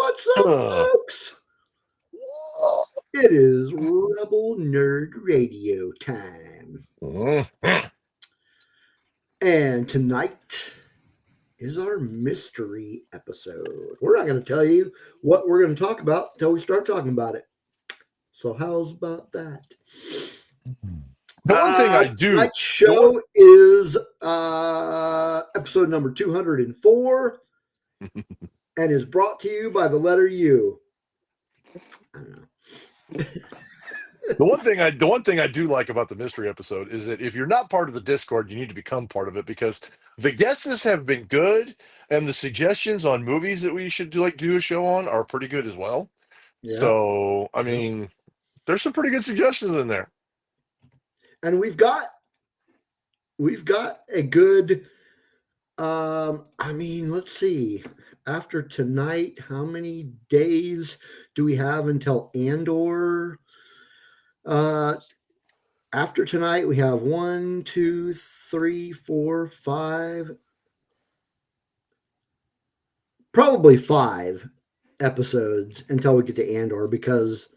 What's up, folks? It is Rebel Nerd Radio time. And tonight is our mystery episode. We're not going to tell you what we're going to talk about until we start talking about it. So, how's about that? The one thing I do. Tonight's show is episode number 204 and is brought to you by the letter U. I don't know. The one thing I do like about the mystery episode is that if you're not part of the Discord, you need to become part of it, because the guesses have been good and the suggestions on movies that we should do a show on are pretty good as well. Yeah. So, I mean, there's some pretty good suggestions in there. And we've got a good let's see. After tonight, how many days do we have until Andor? After tonight, we have 1, 2, 3, 4, 5, probably 5 episodes until we get to Andor, because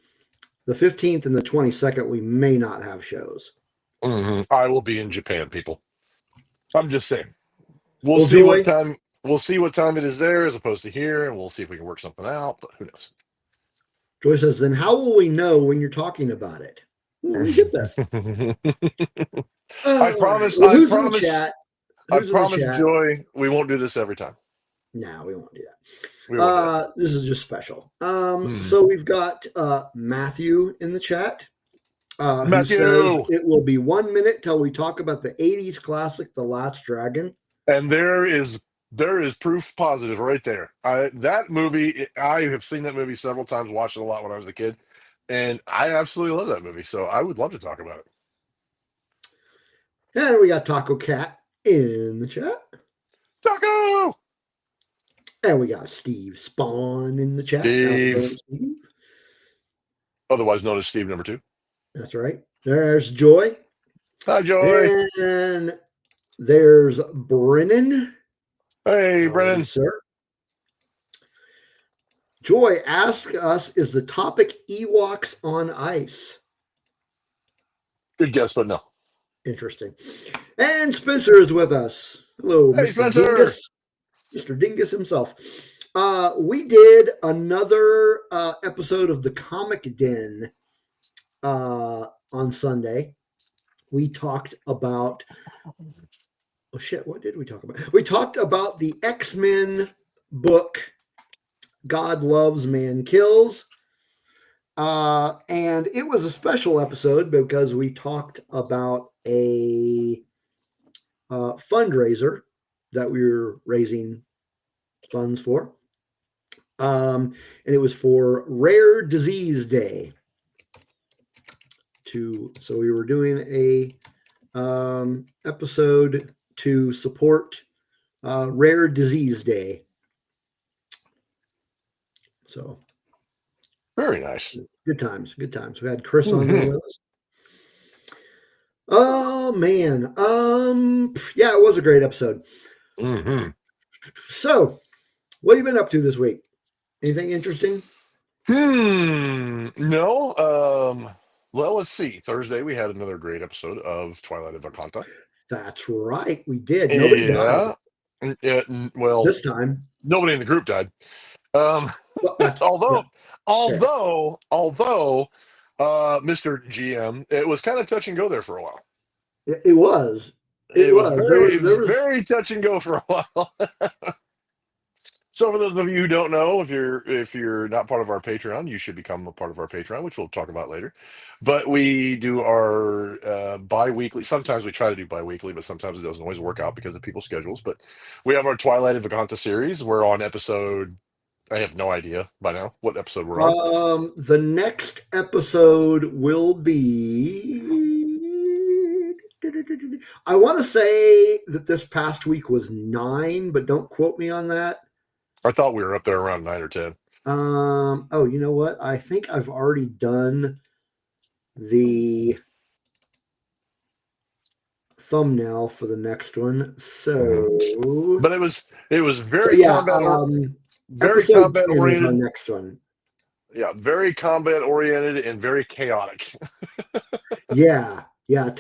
the 15th and the 22nd, we may not have shows. Mm-hmm. I will be in Japan, people. I'm just saying. We'll see what time. We'll see what time it is there as opposed to here, and we'll see if we can work something out. But who knows? Joy says, "Then how will we know when you're talking about it?" When we get there. I promise. Well, I promise, Joy, we won't do this every time. No, we won't do that. This is just special. So we've got Matthew in the chat. Matthew, who says it will be 1 minute till we talk about the 80s classic, The Last Dragon. And there is proof positive right there. That movie, I have seen that movie several times, watched it a lot when I was a kid, and I absolutely love that movie. So I would love to talk about it. And we got Taco Cat in the chat. Taco! And we got Steve Spawn in the chat. Steve. Otherwise known as Steve number 2. That's right. There's Joy. Hi, Joy. And there's Brennan. Hey, Brennan. Sir. Joy, ask us, is the topic Ewoks on ice? Good guess, but no. Interesting. And Spencer is with us. Hello, hey, Mr. Spencer. Dingus. Mr. Dingus himself. We did another episode of the Comic Den on Sunday. We talked about what did we talk about? We talked about the X-Men book, God Loves, Man Kills. And it was a special episode because we talked about a fundraiser that we were raising funds for. And it was for Rare Disease Day. So we were doing a episode to support Rare Disease Day. So very nice. Good times. We had Chris on there with us. Oh man. Yeah, it was a great episode. So what have you been up to this week? Anything interesting? No. Well, let's see. Thursday, we had another great episode of Twilight of Vakanta. That's right. We did. Nobody died. Well, this time. Nobody in the group died. Although, Mr. GM, it was kind of touch and go there for a while. It was. It was very touch and go for a while. So for those of you who don't know, if you're not part of our Patreon, you should become a part of our Patreon, which we'll talk about later. But we do our bi-weekly. Sometimes we try to do bi-weekly, but sometimes it doesn't always work out because of people's schedules. But we have our Twilight of Vakanta series. We're on episode, I have no idea by now what episode we're on. The next episode will be, I want to say that this past week was 9, but don't quote me on that. I thought we were up there around 9 or 10. Oh, you know what? I think I've already done the thumbnail for the next one. So, but it was very combat. very Episode combat 10 is our oriented. next one. Yeah, very combat oriented and very chaotic. Yeah, yeah,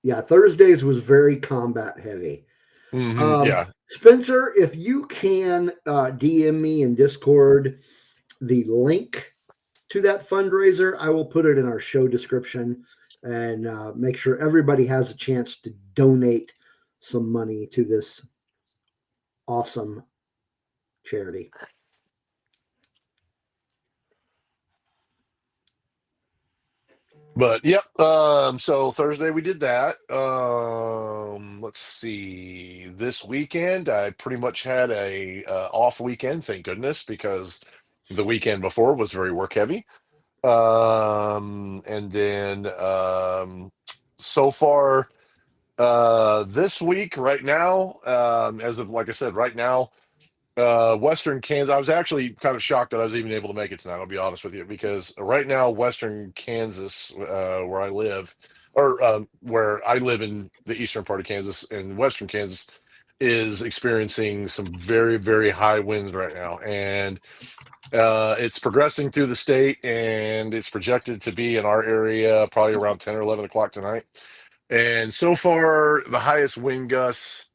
yeah. Thursdays was very combat heavy. Yeah. Spencer, if you can DM me in Discord the link to that fundraiser, I will put it in our show description and make sure everybody has a chance to donate some money to this awesome charity. But yep. So Thursday we did that. Let's see. This weekend I pretty much had a off weekend, thank goodness, because the weekend before was very work heavy. And then so far this week, right now, as of like I said, right now, Western Kansas. I was actually kind of shocked that I was even able to make it tonight. I'll be honest with you, because right now, Western Kansas, where I live in the eastern part of Kansas, and Western Kansas is experiencing some very, very high winds right now, and it's progressing through the state, and it's projected to be in our area probably around 10 or 11 o'clock tonight. And so far, the highest wind gusts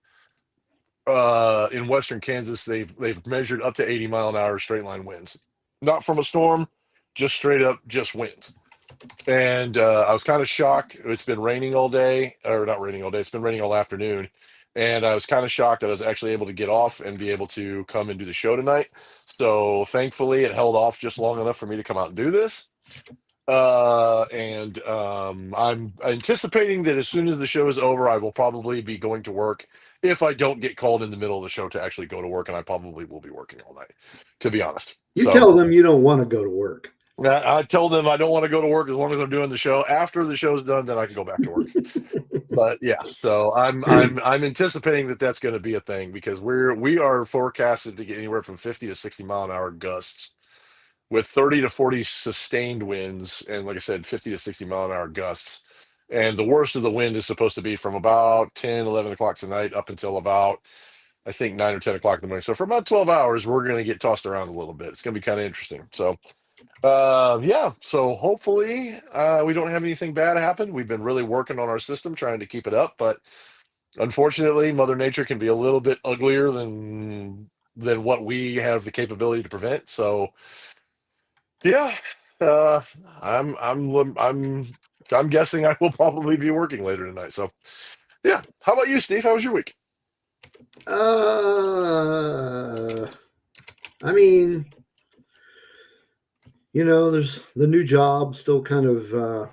in western Kansas, they've measured up to 80-mile-an-hour straight line winds, not from a storm, just straight up just winds. And I was kind of shocked. It's been raining all day, or not raining all day. It's been raining all afternoon, and I was kind of shocked that I was actually able to get off and be able to come and do the show tonight. So thankfully, it held off just long enough for me to come out and do this. And I'm anticipating that as soon as the show is over, I will probably be going to work. If I don't get called in the middle of the show to actually go to work, and I probably will be working all night, to be honest. You So tell them you don't want to go to work. I told them I don't want to go to work as long as I'm doing the show. After the show's done, then I can go back to work. But yeah, so I'm anticipating that that's going to be a thing, because we are forecasted to get anywhere from 50 to 60-mile-an-hour gusts, with 30 to 40 sustained winds, and like I said, 50 to 60-mile-an-hour gusts. And the worst of the wind is supposed to be from about 10, 11 o'clock tonight up until about, I think, 9 or 10 o'clock in the morning. So for about 12 hours, we're going to get tossed around a little bit. It's going to be kind of interesting. So, yeah. So hopefully we don't have anything bad happen. We've been really working on our system, trying to keep it up. But unfortunately, Mother Nature can be a little bit uglier than what we have the capability to prevent. So, yeah, uh, I'm guessing I will probably be working later tonight. So, yeah. How about you, Steve? How was your week? I mean, there's the new job still kind of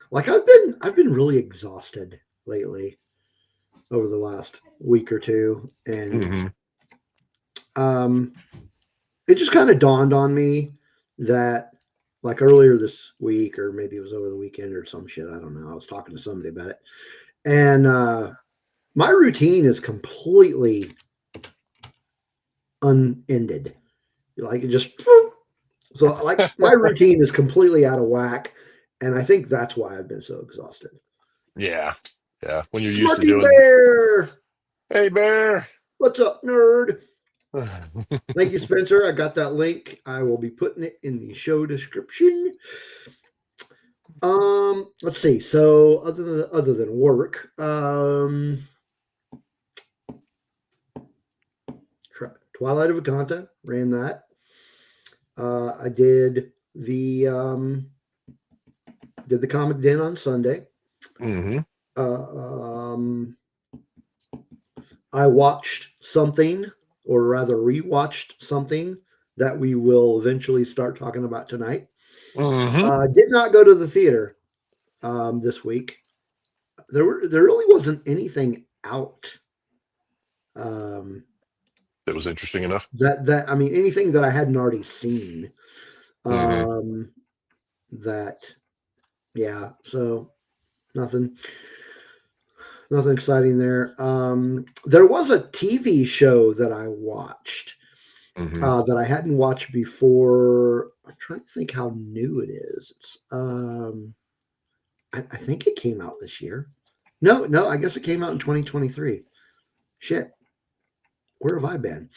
like I've been really exhausted lately over the last week or two, and Hmm. um, it just kind of dawned on me that, like, earlier this week, or maybe it was over the weekend or some shit, I don't know. I was talking to somebody about it, and my routine is completely unended. Like, it just so, like, my routine is completely out of whack, and I think that's why I've been so exhausted. Yeah, yeah. When you're used to Smarty doing, Bear, hey bear. what's up, nerd? Thank you, Spencer. I got that link. I will be putting it in the show description. Let's see. So, other than work, Twilight of Vakanta ran that. I did the Comic Den on Sunday. Hmm. I watched something, or rather rewatched something, that we will eventually start talking about tonight. Hmm. Did not go to the theater this week. There really wasn't anything out It was interesting enough. that I mean, anything that I hadn't already seen. Hmm. That Yeah, so nothing exciting there. There was a TV show that I watched Hmm. that I hadn't watched before. I'm trying to think how new it is. It's I think it came out this year. No, I guess it came out in 2023. Shit. Where have I been?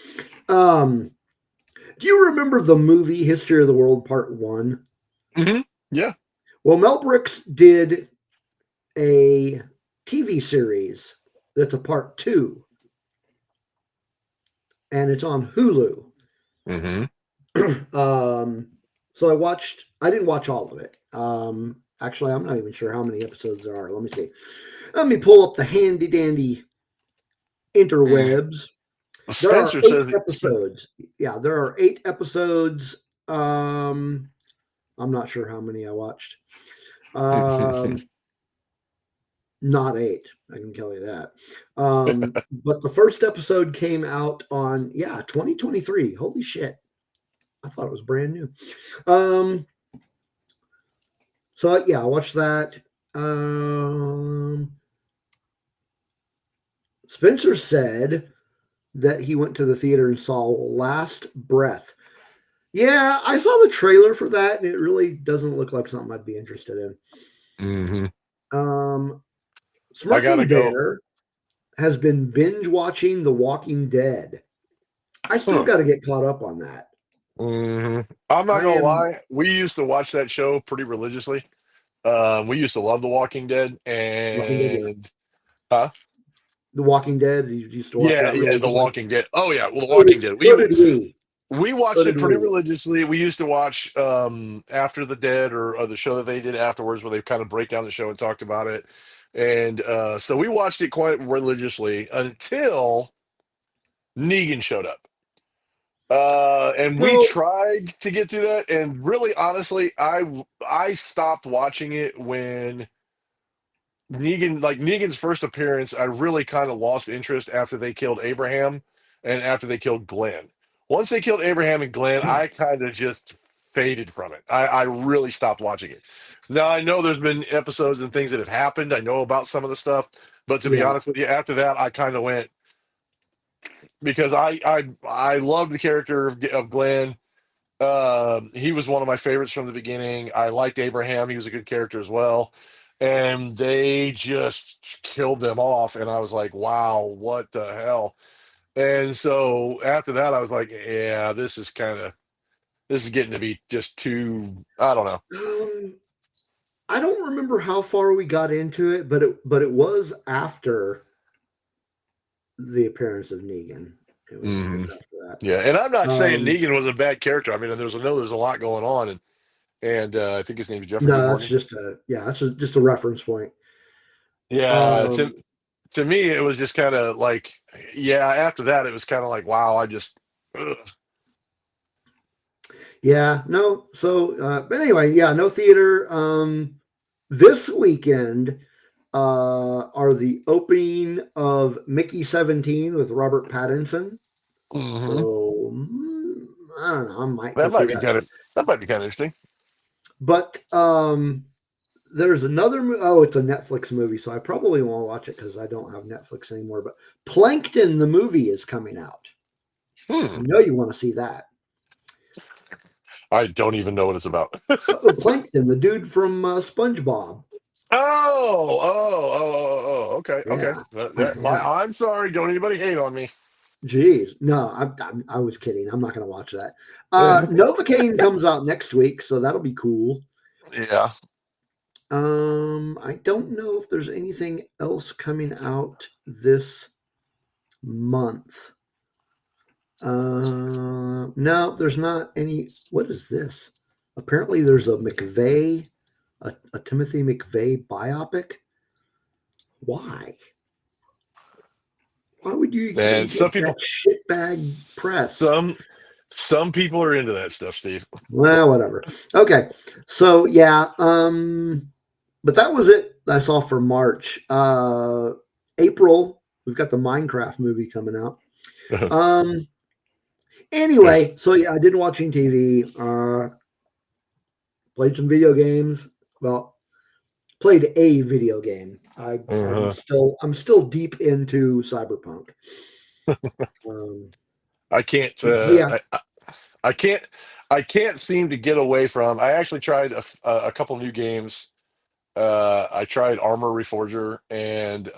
Um, do you remember the movie History of the World Part One? Yeah. Well, Mel Brooks did a TV series that's a part two, and it's on Hulu. Hmm. So I watched. I didn't watch all of it. Actually, I'm not even sure how many episodes there are. Let me see. Let me pull up the handy dandy interwebs. There are Spencer eight says, episodes. Yeah, there are 8 episodes. I'm not sure how many I watched. Um, not 8. I can tell you that. But the first episode came out on 2023. Holy shit! I thought it was brand new. Um, so I watched that. Um, Spencer said that he went to the theater and saw Last Breath. Yeah, I saw the trailer for that, and it really doesn't look like something I'd be interested in. hmm Um, I gotta Smirking go. Bear has been binge watching The Walking Dead. I still Huh. got to get caught up on that. I'm not I gonna am lie. We used to watch that show pretty religiously. We used to love The Walking Dead, Walking Dead. Yeah, and huh? The Walking Dead. You used to watch Yeah, that yeah, The religiously. Walking Dead. Oh yeah, well, The So did, Walking Dead. so did we. We So watched did it pretty we. religiously. We used to watch After the Dead or the show that they did afterwards, where they kind of break down the show and talked about it. And so we watched it quite religiously until Negan showed up. And we So tried to get through that, and really, honestly, I stopped watching it when Negan's first appearance. I really kind of lost interest after they killed Abraham and after they killed Glenn. Once they killed Abraham and Glenn, I kind of just faded from it. I really stopped watching it. Now I know there's been episodes and things that have happened. I know about some of the stuff, but to be yeah, honest with you, after that, I kind of went because I loved the character of Glenn. He was one of my favorites from the beginning. I liked Abraham. He was a good character as well. And they just killed them off. And I was like, wow, what the hell? And so after that, I was like, yeah, this is getting to be just too, I don't know. um, I don't remember how far we got into it, but it was after the appearance of Negan. It Hmm. was after Yeah. And I'm not that. saying Negan was a bad character. I mean, there's a lot going on. And I think his name's Jeffrey Dean No, that's Morgan. just just a reference point. Yeah. Um, To me, it was just kind of like, yeah, after that, it was kind of like, wow, ugh. yeah, no. So, but anyway, yeah, no theater. This weekend are the opening of Mickey 17 with Robert Pattinson. Hmm. So I don't know. I might go That see might be that. kind of interesting. But there's another. Oh, it's a Netflix movie, so I probably won't watch it because I don't have Netflix anymore. But Plankton, the movie, is coming out. Hmm. I know you want to see that. I don't even know what it's about. Plankton, the dude from SpongeBob. Okay, okay. Yeah, My, yeah. I'm sorry. Don't anybody hate on me. Jeez, no, I was kidding. I'm not going to watch that. Yeah. Novocaine comes out next week, so that'll be cool. Yeah. I don't know if there's anything else coming out this month. No, there's not any. What is this? Apparently, there's a Timothy McVeigh biopic. Why? Why would you even And give that shitbag press? some people are into that stuff, Steve. Well, whatever. Okay, so yeah, but that was it I saw for March. April, we've got the Minecraft movie coming out. Um, anyway, so yeah, I did watching TV. Played some video games. Well, played a video game. Uh-huh. I'm still deep into Cyberpunk. Um, I can't. but yeah, I can't. I can't seem to get away from. I actually tried a couple new games. I tried Armor Reforger and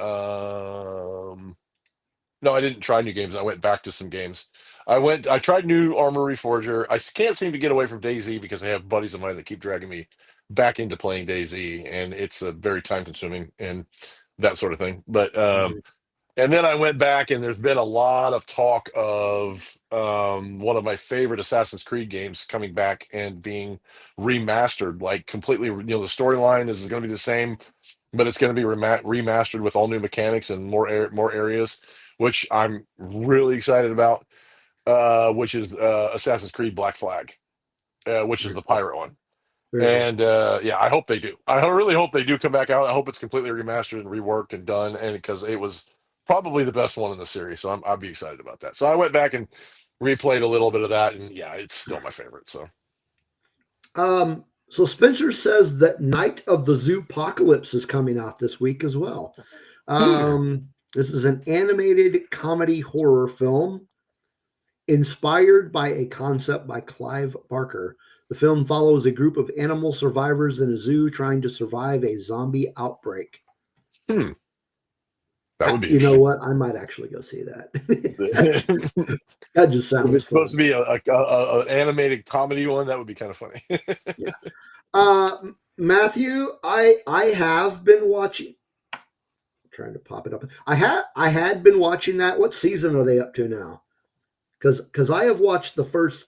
No, I didn't try new games. I went back to some games. I tried New Armory Forger. I can't seem to get away from DayZ because I have buddies of mine that keep dragging me back into playing DayZ, and it's a very time consuming and that sort of thing. But Mhm. and then I went back, and there's been a lot of talk of one of my favorite Assassin's Creed games coming back and being remastered, like completely. The storyline is going to be the same, but it's going to be remastered with all new mechanics and more areas, which I'm really excited about. Which is Assassin's Creed Black Flag, which is Very the cool. pirate one. Very cool. And yeah, I hope they do. I really hope they do come back out. I hope it's completely remastered and reworked and done, and because it was probably the best one in the series, so I'll be excited about that. So I went back and replayed a little bit of that, and yeah, it's still my favorite. So So Spencer says that Night of the Zoopocalypse is coming out this week as well. This is an animated comedy horror film inspired by a concept by Clive Barker. The film follows a group of animal survivors in a zoo trying to survive a zombie outbreak. that would be You know interesting. what? I might actually go see that. If That just sounds it's supposed fun. to be an animated comedy one, that would be kind of funny. Yeah. Matthew, I have been watching. I'm trying to pop it up. I had been watching that. What season are they up to now? Because I have watched the first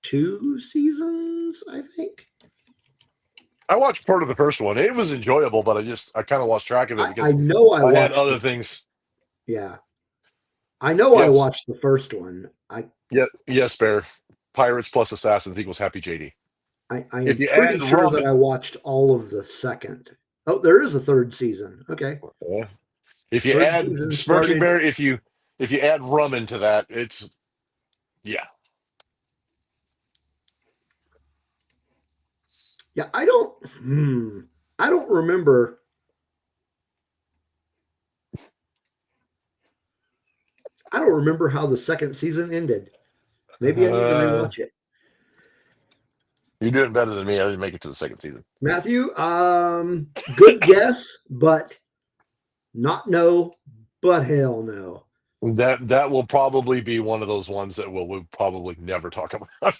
2 seasons, I think. I watched part of the first one. It was enjoyable, but I kind of lost track of it I because know I I had watched other the things. yeah. I know I Yes, watched the first one. yeah, yes, Bear. Pirates plus Assassins equals Happy JD. I If am you pretty add sure rum, that I watched all of the second. Oh, there is a third season. Okay. yeah. If you Third add season Smirking started. Bear, if you add rum into that, it's yeah. Yeah, I don't remember. I don't remember how the second season ended. Maybe I need to Uh, rewatch it. you're doing better than me. I didn't make it to the second season. Matthew, good guess, but not no, but hell no. That will probably be one of those ones that we'll probably never talk about.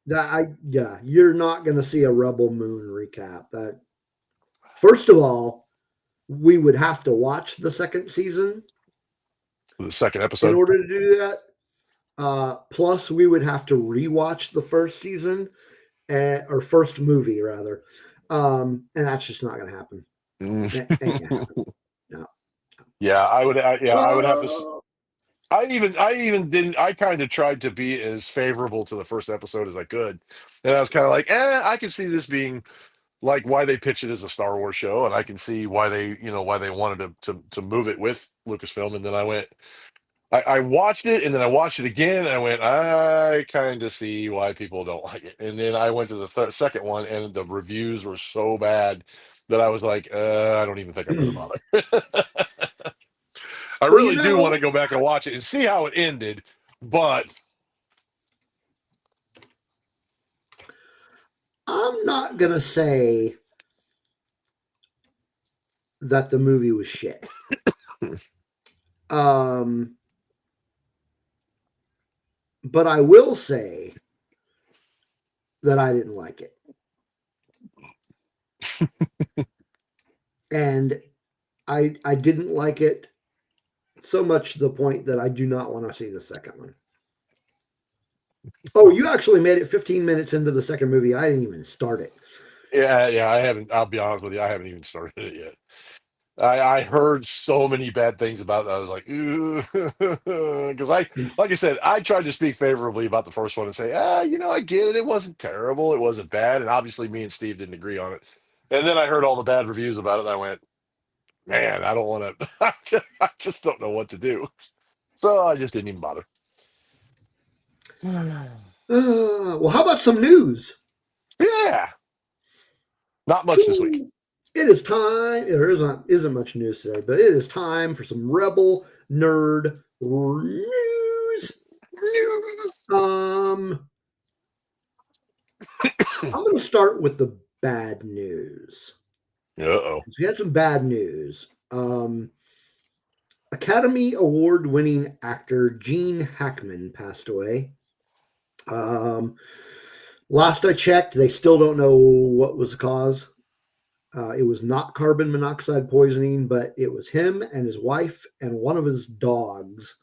Yeah, you're not going to see a Rebel Moon recap. That first of all, we would have to watch the second season The second in episode. order to do that. Plus, we would have to rewatch the first season or first movie rather, and that's just not going to happen. It ain't gonna happen. No. Yeah, I would have to. Uh, I even didn't. I kind of tried to be as favorable to the first episode as I could, and I was kind of like, I can see this being like why they pitched it as a Star Wars show, and I can see why why they wanted to move it with Lucasfilm. And then I watched it, and then I watched it again, and I went, I kind of see why people don't like it. And then I went to the second one, and the reviews were so bad that I was like, I don't even think I'm going to bother. I well, really do want to go back and watch it and see how it ended, but I'm not going to say that the movie was shit. But I will say that I didn't like it. And I didn't like it so much to the point that I do not want to see the second one. Oh, you actually made it 15 minutes into the second movie. I didn't even start it. yeah, I haven't. I'll be honest with you, I haven't even started it yet. I heard so many bad things about that. I was like, because like I said, I tried to speak favorably about the first one and say, I get it. It wasn't terrible. It wasn't bad. And obviously, me and Steve didn't agree on it. And then I heard all the bad reviews about it, and I went, man, I don't want to. I just don't know what to do. So I just didn't even bother. Well, how about some news? Yeah, not much this week. It is time. There isn't much news today, but it is time for some Rebel Nerd news. I'm going to start with the bad news. Uh-oh. We had some bad news. Academy Award-winning actor Gene Hackman passed away. Last I checked, they still don't know what was the cause. It was not carbon monoxide poisoning, but it was him and his wife and one of his dogs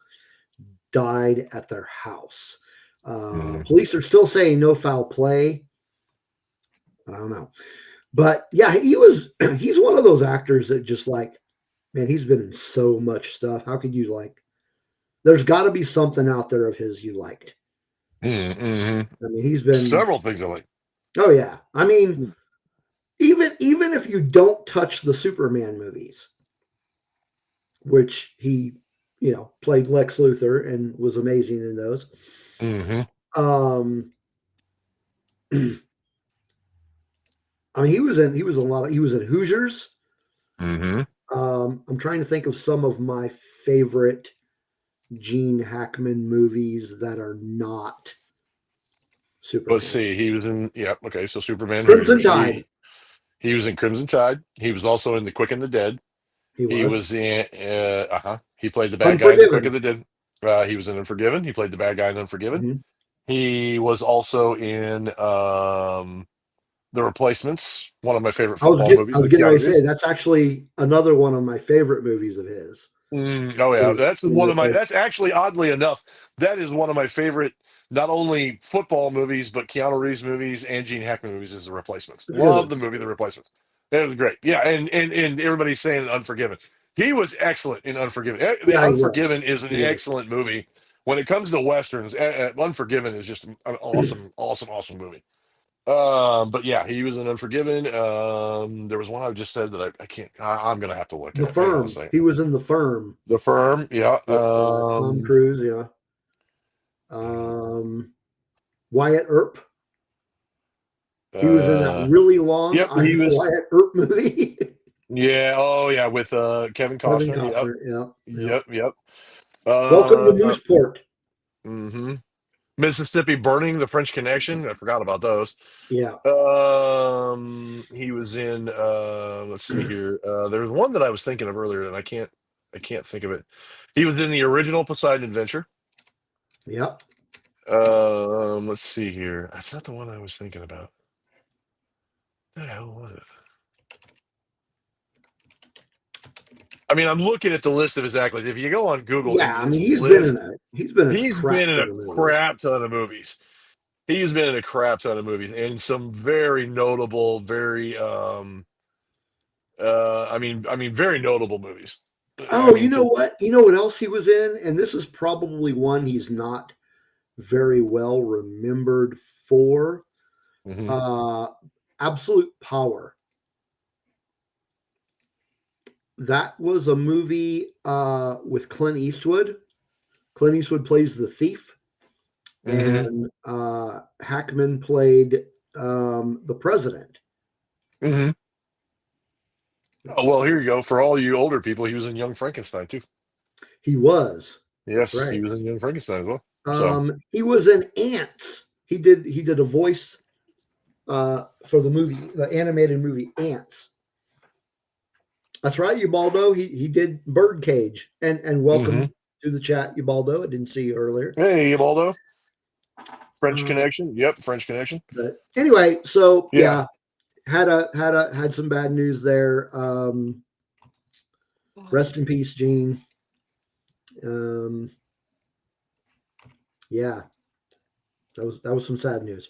died at their house. Police are still saying no foul play. I don't know. But yeah, he's one of those actors that just like, man, he's been in so much stuff. How could you like, there's got to be something out there of his you liked. Mm-hmm. I mean, he's been several things I like. Oh yeah. I mean, even if you don't touch the Superman movies, which he, played Lex Luthor and was amazing in those. Mm-hmm. I mean, he was in Hoosiers. Mm-hmm. I'm trying to think of some of my favorite Gene Hackman movies that are not Superman. Let's see. He was in, so Superman. Crimson Tide. He was in Crimson Tide. He was also in The Quick and the Dead. He was in, he played the bad guy in The Quick and the Dead. He was in Unforgiven. He played the bad guy in Unforgiven. Mm-hmm. He was also in The Replacements, one of my favorite football movies. I was getting ready to say that's actually another one of my favorite movies of his. Oh yeah, that's one of my. That's actually, oddly enough, that is one of my favorite. Not only football movies, but Keanu Reeves movies and Gene Hackman movies is The Replacements. Love the movie The Replacements. It was great. Yeah, and everybody's saying Unforgiven. He was excellent in Unforgiven. Unforgiven is an excellent movie. When it comes to westerns, Unforgiven is just an awesome movie. But yeah, he was in Unforgiven. There was one I just said that I can't. I'm gonna have to look. The Firm. He was in The Firm. The Firm. Yeah. Tom Cruise. Yeah. Wyatt Earp. He was in that really long Wyatt Earp movie. Yeah. Oh yeah, with Kevin Costner. Yep. Welcome to Newsport. Mm-hmm. Mississippi Burning, The French Connection. I forgot about those. Yeah. He was in. Let's see here. There was one that I was thinking of earlier, and I can't think of it. He was in the original Poseidon Adventure. Yep. Let's see here. That's not the one I was thinking about. What the hell was it? I mean, I'm looking at the list of his accolades. If you go on Google, he's been in a crap ton of movies. He's been in a crap ton of movies, and some very notable, very very notable movies. Oh, you know what? You know what else he was in? And this is probably one he's not very well remembered for. Mm-hmm. Absolute Power. That was a movie with Clint Eastwood. Clint Eastwood plays the thief. Mm-hmm. And Hackman played the president. Mm-hmm. Oh, well, here you go. For all you older people, he was in Young Frankenstein, too. He was. Yes, right. He was in Young Frankenstein as well. He was in Ants. He did a voice for the movie, the animated movie Ants. That's right, Ubaldo. He did Birdcage. And welcome to the chat, Ubaldo. I didn't see you earlier. Hey, Ubaldo. French Connection. Yep, French Connection. But anyway, so yeah, had some bad news there. Rest in peace, Gene. Yeah, that was some sad news.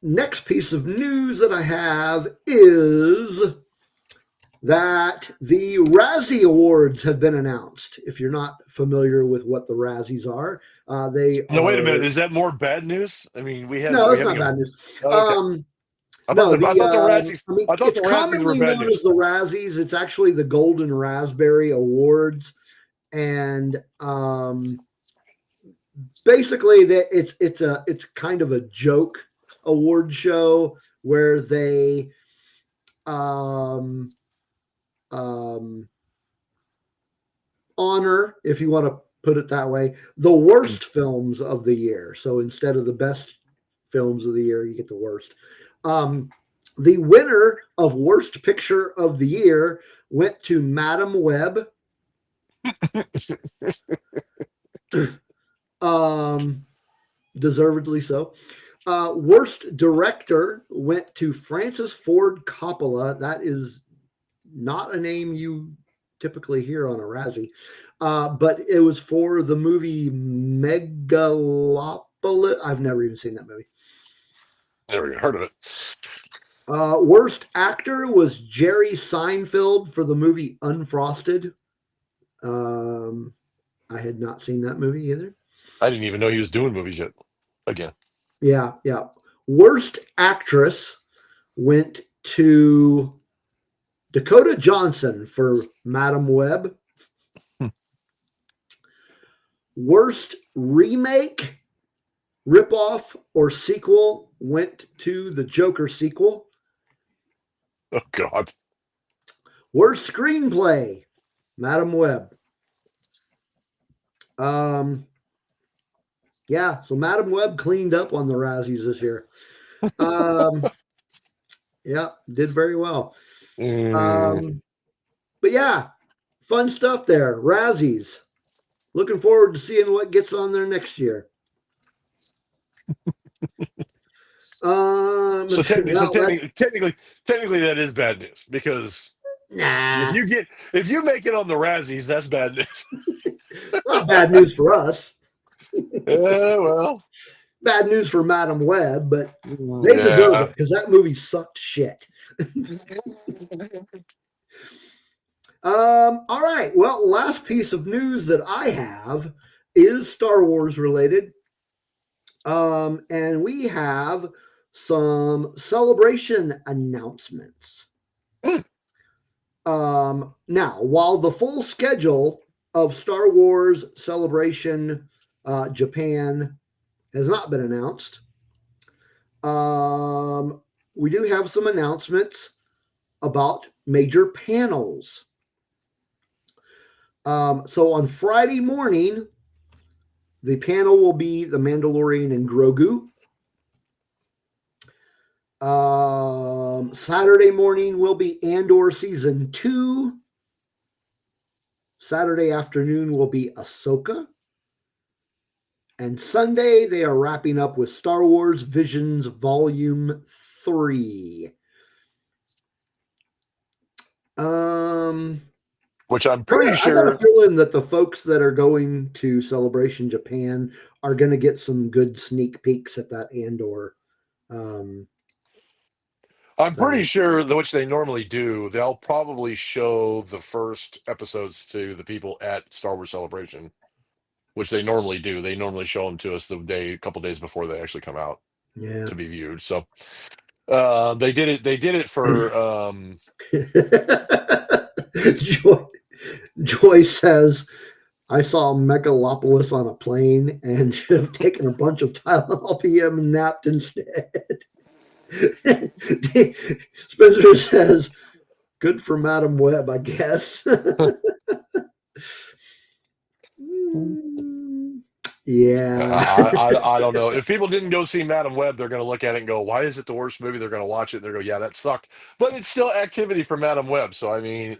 Next piece of news that I have is that the Razzie Awards have been announced. If you're not familiar with what the Razzies are, wait a minute. Is that more bad news? I mean, it's not bad news. Okay. I thought the Razzies. I thought the Razzies were bad news. As the Razzies, it's actually the Golden Raspberry Awards, and basically it's kind of a joke award show where they honor, if you want to put it that way, the worst films of the year. So instead of the best films of the year, you get the worst. The winner of Worst Picture of the Year went to Madam Web. Deservedly so. Worst director went to Francis Ford Coppola. That is not a name you typically hear on a Razzie, but it was for the movie Megalopolis. I've never even seen that movie. Never even heard of it. Worst actor was Jerry Seinfeld for the movie Unfrosted. I had not seen that movie either. I didn't even know he was doing movies yet. Again. Yeah. Worst actress went to Dakota Johnson for Madam Web. Worst remake, ripoff, or sequel went to the Joker sequel. Oh, God. Worst screenplay, Madam Web. Yeah, so Madam Web cleaned up on the Razzies this year. Yeah, did very well. But yeah, fun stuff there. Razzies. Looking forward to seeing what gets on there next year. So technically, that is bad news because if you make it on the Razzies, that's bad news. Not bad news for us. Well, bad news for Madam Web, but they deserve it because that movie sucked shit. All right. Well, last piece of news that I have is Star Wars related. And we have some celebration announcements. Now, while the full schedule of Star Wars Celebration Japan has not been announced, we do have some announcements about major panels. So on Friday morning, the panel will be The Mandalorian and Grogu. Saturday morning will be Andor Season 2. Saturday afternoon will be Ahsoka. And Sunday, they are wrapping up with Star Wars Visions Volume 3. Which I'm pretty sure. I got a feeling that the folks that are going to Celebration Japan are going to get some good sneak peeks at that Andor. I'm pretty sure, which they normally do, they'll probably show the first episodes to the people at Star Wars Celebration, which they normally do. They normally show them to us a couple days before they actually come out to be viewed. So they did it. They did it for. Joy says, I saw Megalopolis on a plane and should have taken a bunch of Tylenol PM and napped instead. Spencer says, good for Madam Web, I guess. Yeah. I don't know. If people didn't go see Madam Web, they're going to look at it and go, why is it the worst movie? They're going to watch it and they're going to go, yeah, that sucked. But it's still activity for Madam Web. So, I mean,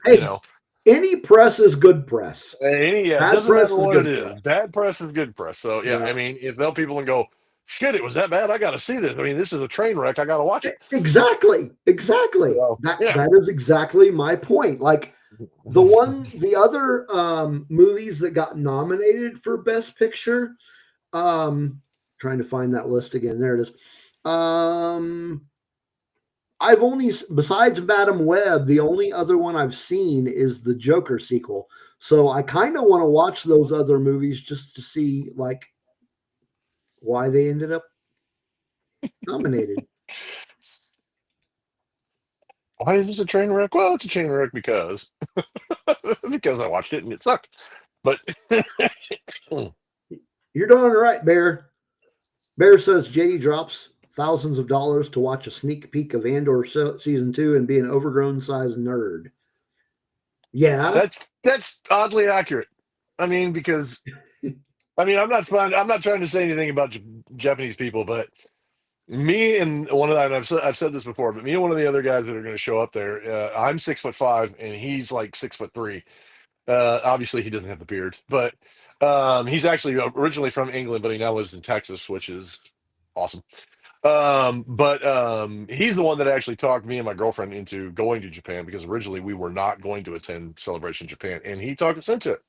any press is good press. It doesn't matter what it is. Bad press is good press. So, yeah, I mean, if they'll people and go, shit, it was that bad, I got to see this. I mean, this is a train wreck. I got to watch it. Exactly. So, that is exactly my point. Like the other movies that got nominated for Best Picture, trying to find that list again. There it is. I've only, besides Madam Web, the only other one I've seen is the Joker sequel. So I kind of want to watch those other movies just to see like why they ended up nominated. Why is this a train wreck? Well, it's a train wreck because I watched it and it sucked. But you're doing all right, Bear. Bear says JD drops thousands of dollars to watch a sneak peek of Andor season 2 and be an overgrown sized nerd. Yeah, that's oddly accurate. I mean, because I'm not trying to say anything about Japanese people, but Me and one of the, and I've said this before, but me and one of the other guys that are going to show up there, I'm 6'5" and he's like 6'3". Obviously, he doesn't have the beard, but he's actually originally from England, but he now lives in Texas, which is awesome. But he's the one that actually talked me and my girlfriend into going to Japan because originally we were not going to attend Celebration Japan, and he talked us into it.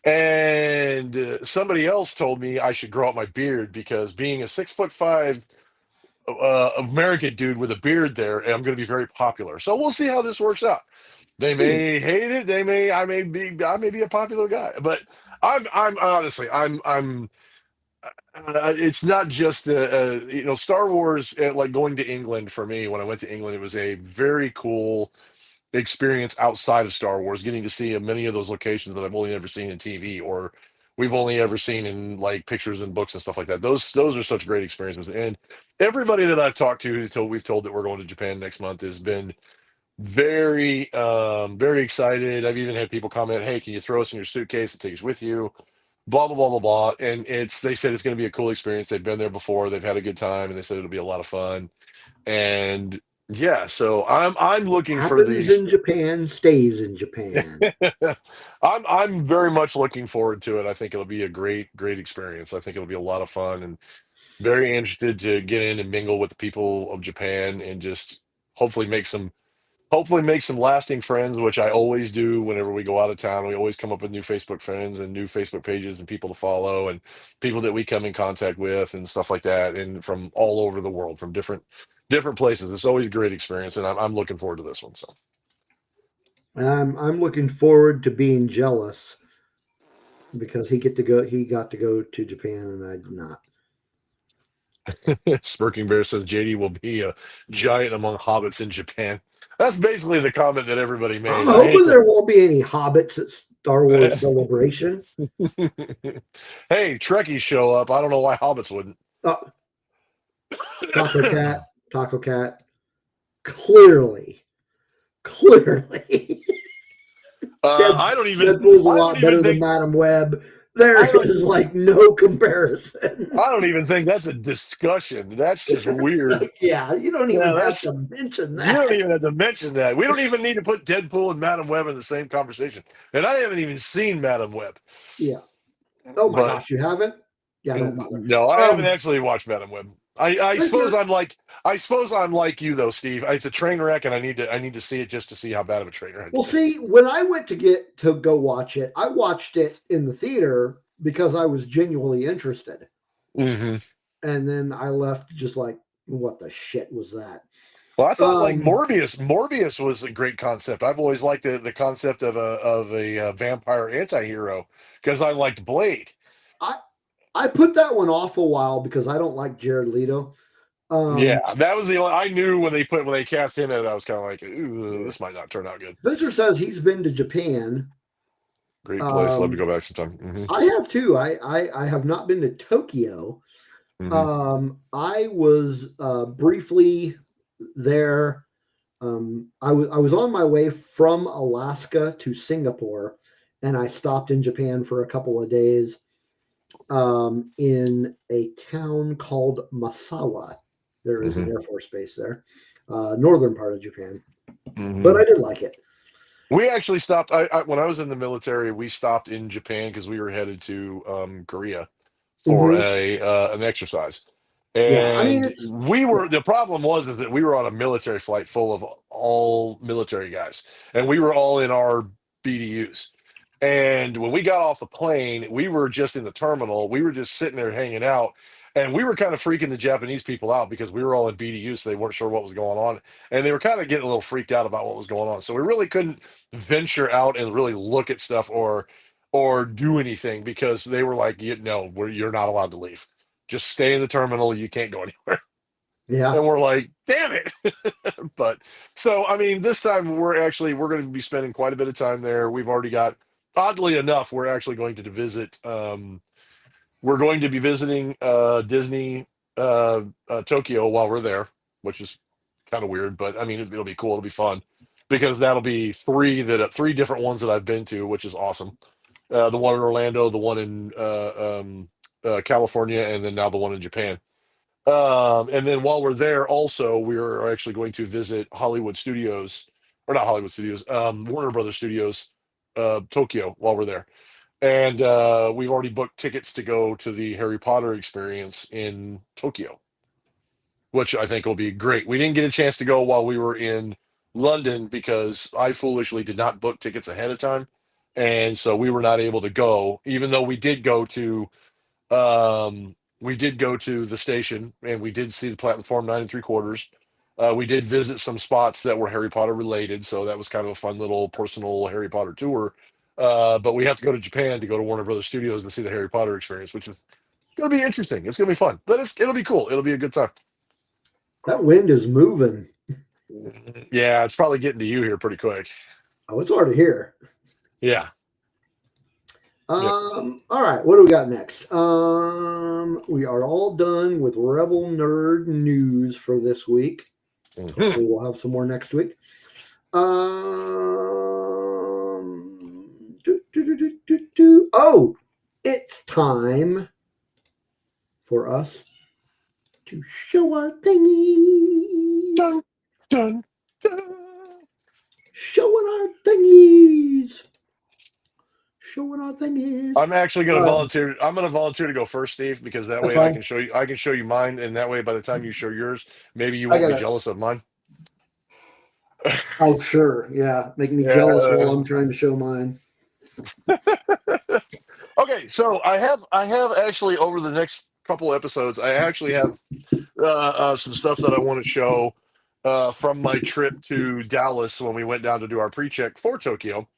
And somebody else told me I should grow out my beard because being a 6'5" American dude with a beard there, I'm going to be very popular. So we'll see how this works out. They may hate it. I may be a popular guy, but I'm honestly, it's not just Star Wars. Like going to England for me, when I went to England, it was a very cool experience outside of Star Wars, getting to see many of those locations that I've only ever seen in TV or we've only ever seen in like pictures and books and stuff like that. Those are such great experiences. And everybody that I've talked to we've told that we're going to Japan next month has been very excited. I've even had people comment, "Hey, can you throw us in your suitcase and take us with you?" Blah blah blah blah blah. And they said it's going to be a cool experience. They've been there before. They've had a good time, and they said it'll be a lot of fun. And yeah, so I'm looking for Happens these. in Japan, stays in Japan. I'm very much looking forward to it. I think it'll be a great experience. I think it'll be a lot of fun and very interested to get in and mingle with the people of Japan and just hopefully make some lasting friends, which I always do whenever we go out of town. We always come up with new Facebook friends and new Facebook pages and people to follow and people that we come in contact with and stuff like that, and from all over the world, from different places. It's always a great experience, and I'm looking forward to this one. So I'm looking forward to being jealous because he got to go to Japan and I did not. Smirking Bear says JD will be a giant among hobbits in Japan. That's basically the comment that everybody I'm made. I hate hoping to. there won't be any hobbits at Star Wars Celebration. Hey, Trekkies show up. I don't know why hobbits wouldn't. Uh, Taco Cat, clearly. I don't even. Deadpool's a I don't lot even better than think. Madam Web. There I don't. is like no comparison. I don't even think that's a discussion. That's just weird. Like, yeah, you don't Yeah, even have that's. to mention You don't that. even have to mention that. We don't even need to put Deadpool and Madam Web in the same conversation. And I haven't even seen Madam Web. Yeah. Oh my But gosh, you haven't? Yeah, don't bother. no, I haven't actually watched Madam Web. I I suppose just, I'm like you though, Steve. It's a train wreck, and I need to see it just to see how bad of a train wreck well, it is. see, when I went to go watch it, I watched it in the theater because I was genuinely interested, Hmm. and then I left just like, what the shit was that? Well, I thought like Um, Morbius was a great concept. I've always liked the concept of a vampire anti-hero because I liked Blade. I I put that one off a while because I don't like Jared Leto. Um, Yeah, that was the only I knew when they cast him in it. I was kind of like, ooh, this might not turn out good. Spencer says he's been to Japan. Great place. Love to Um, go back sometime. I have too. I have not been to Tokyo. Hmm. I was briefly there. I was on my way from Alaska to Singapore, and I stopped in Japan for a couple of days in a town called Masawa. There is an Hmm. Air Force base there, northern part of Japan. But Hmm. I did like it. We actually stopped. When I was in the military, we stopped in Japan because we were headed to Korea for Hmm. a an exercise. Yeah, I mean And it's yeah. the problem was is that we were on a military flight full of all military guys, and we were all in our BDUs. And when we got off the plane, we were just in the terminal. We were just sitting there hanging out, and we were kind of freaking the Japanese people out because we were all in BDUs, so they weren't sure what was going on, and they were kind of getting a little freaked out about what was going on. So we really couldn't venture out and really look at stuff or do anything because they were like, no, you're not allowed to leave. Just stay in the terminal. You can't go anywhere." Yeah. And we're like, damn it. But so, I mean, this time we're going to be spending quite a bit of time there. We've already got, oddly enough, we're actually going to visit, we're going to be visiting Disney Tokyo while we're there, which is kind of weird, but I mean, it'll be cool. It'll be fun because that'll be three different ones that I've been to, which is awesome. The one in Orlando, the one in California, and then now the one in Japan. And then while we're there, also, we're actually going to visit Hollywood Studios, or not Hollywood Studios, Warner Brothers Studios, Tokyo, while we're there. And we've already booked tickets to go to the Harry Potter experience in Tokyo, which I think will be great. We didn't get a chance to go while we were in London because I foolishly did not book tickets ahead of time. And so we were not able to go, even though we did go to the station and we did see the platform 9 3/4. We did visit some spots that were Harry Potter related, so that was kind of a fun little personal Harry Potter tour. But we have to go to Japan to go to Warner Brothers Studios and see the Harry Potter experience, which is going to be interesting. It's going to be fun, but it'll be cool. It'll be a good time. That wind is moving. Yeah, it's probably getting to you here pretty quick. Oh, it's already here. Yeah. All right, what do we got next? We are all done with Rebel Nerd news for this week. Hopefully we'll have some more next week. Oh, it's time for us to show our thingies. Dun, dun, dun. Showing our thingies. Showing our thingies. I'm actually going to volunteer. I'm going to volunteer to go first, Steve, because that way fine. I can show you. I can show you mine, and that way, by the time you show yours, maybe you won't be jealous of mine. Oh, sure, yeah, making me jealous while I'm trying to show mine. Okay, so I have actually over the next couple episodes, I actually have some stuff that I want to show from my trip to Dallas when we went down to do our pre-check for Tokyo.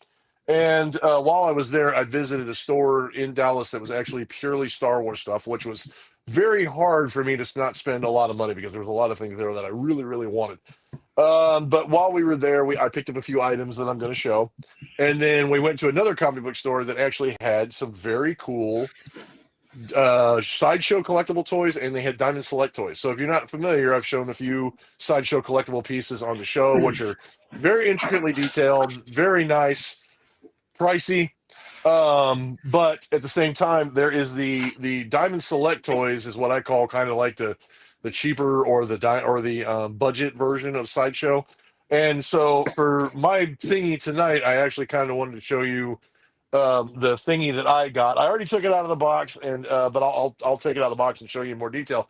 And while I was there, I visited a store in Dallas that was actually purely Star Wars stuff, which was very hard for me to not spend a lot of money because there was a lot of things there that I really, really wanted. But while we were there, I picked up a few items that I'm going to show. And then we went to another comic book store that actually had some very cool Sideshow collectible toys, and they had Diamond Select toys. So if you're not familiar, I've shown a few Sideshow collectible pieces on the show, which are very intricately detailed, very nice, pricey. But at the same time, there is the Diamond Select toys is what I call kind of like the cheaper or the budget version of Sideshow. And so for my thingy tonight, I actually kind of wanted to show you the thingy that I got. I already took it out of the box, and but I'll take it out of the box and show you in more detail.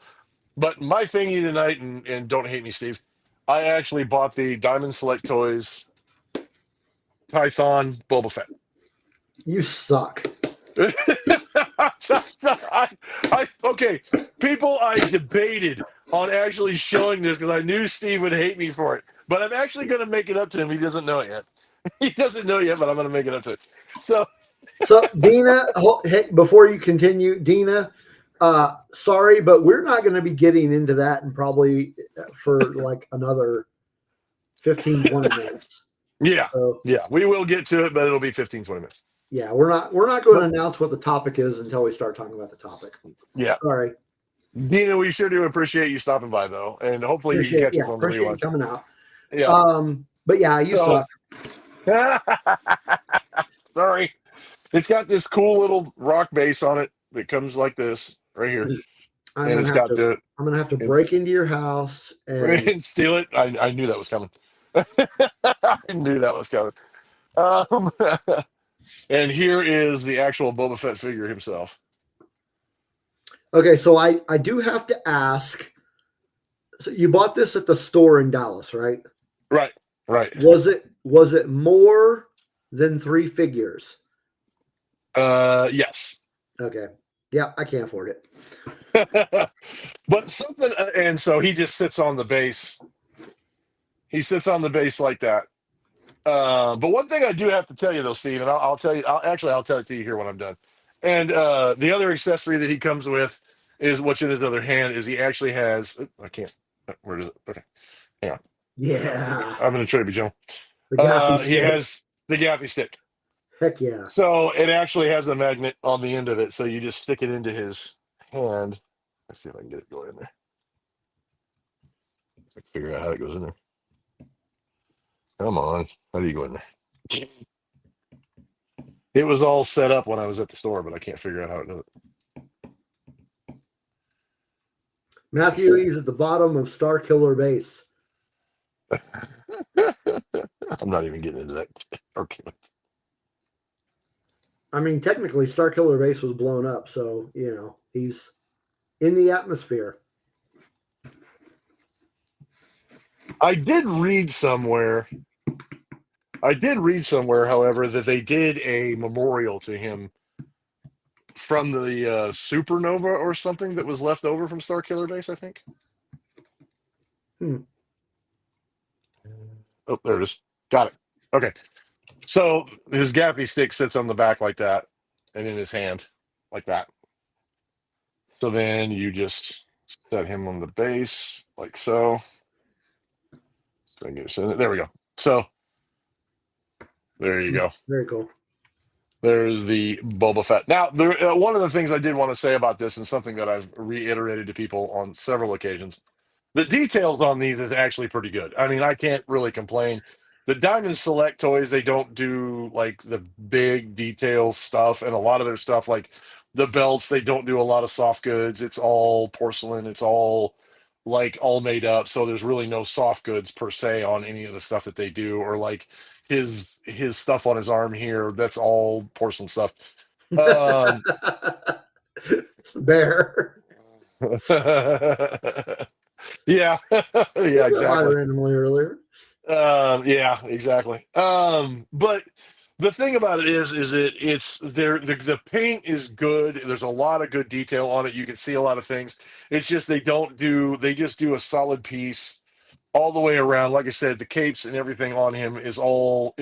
But my thingy tonight, and don't hate me, Steve, I actually bought the Diamond Select Toys Python Boba Fett. You suck. Okay, people, I debated on actually showing this because I knew Steve would hate me for it. But I'm actually going to make it up to him. He doesn't know it yet. He doesn't know yet, but I'm going to make it up to him. So Dina, hey, before you continue, Dina, sorry, but we're not going to be getting into that and probably for like another 15, 20 minutes. Yeah. So, yeah, we will get to it, but it'll be 15, 20 minutes. Yeah, we're not going to announce what the topic is until we start talking about the topic. Yeah. Sorry. Dina, we sure do appreciate you stopping by, though. And hopefully you can catch us on the rewind. You coming out. Yeah. But yeah, you suck. Sorry. It's got this cool little rock base on it that comes like this right here. I'm going to have to break into your house and steal it. I knew that was coming. I knew that was coming. And here is the actual Boba Fett figure himself. Okay, so I do have to ask. So you bought this at the store in Dallas, right? Right. Was it more than 3 figures? Yes. Okay. Yeah, I can't afford it. But something, and so he just sits on the base. He sits on the base like that. But one thing I do have to tell you, though, Steve, and I'll tell you. I'll tell it to you here when I'm done. And the other accessory that he comes with is what's in his other hand. Is he actually has? I can't. Where is it? Okay, hang on. Yeah, I'm going to try to be gentle. He has the gaffy stick. Heck yeah! So it actually has a magnet on the end of it, so you just stick it into his hand. Let's see if I can get it going in there. I can figure out how it goes in there. Come on. How do you go in there? It was all set up when I was at the store, but I can't figure out how it does it. Matthew, he's at the bottom of Star Killer Base. I'm not even getting into that argument. I mean, technically, Star Killer Base was blown up, so he's in the atmosphere. I did read somewhere, however, that they did a memorial to him from the supernova or something that was left over from Star Killer Base, I think. Oh, there it is. Got it. Okay. So his gaffy stick sits on the back like that and in his hand like that. So then you just set him on the base like so. So there we go. So there you go. Very cool. There's the Boba Fett. Now, one of the things I did want to say about this, and something that I've reiterated to people on several occasions, the details on these is actually pretty good. I mean, I can't really complain. The Diamond Select toys, they don't do like the big detail stuff, and a lot of their stuff, like the belts, they don't do a lot of soft goods. It's all porcelain. It's all like all made up. So there's really no soft goods per se on any of the stuff that they do, or like his stuff on his arm here. That's all porcelain stuff. Bear. Yeah, yeah, exactly. Randomly earlier. Yeah, exactly. But the thing about it is that it's there. The paint is good. There's a lot of good detail on it. You can see a lot of things. It's just they just do a solid piece all the way around. Like I said, the capes and everything on him is all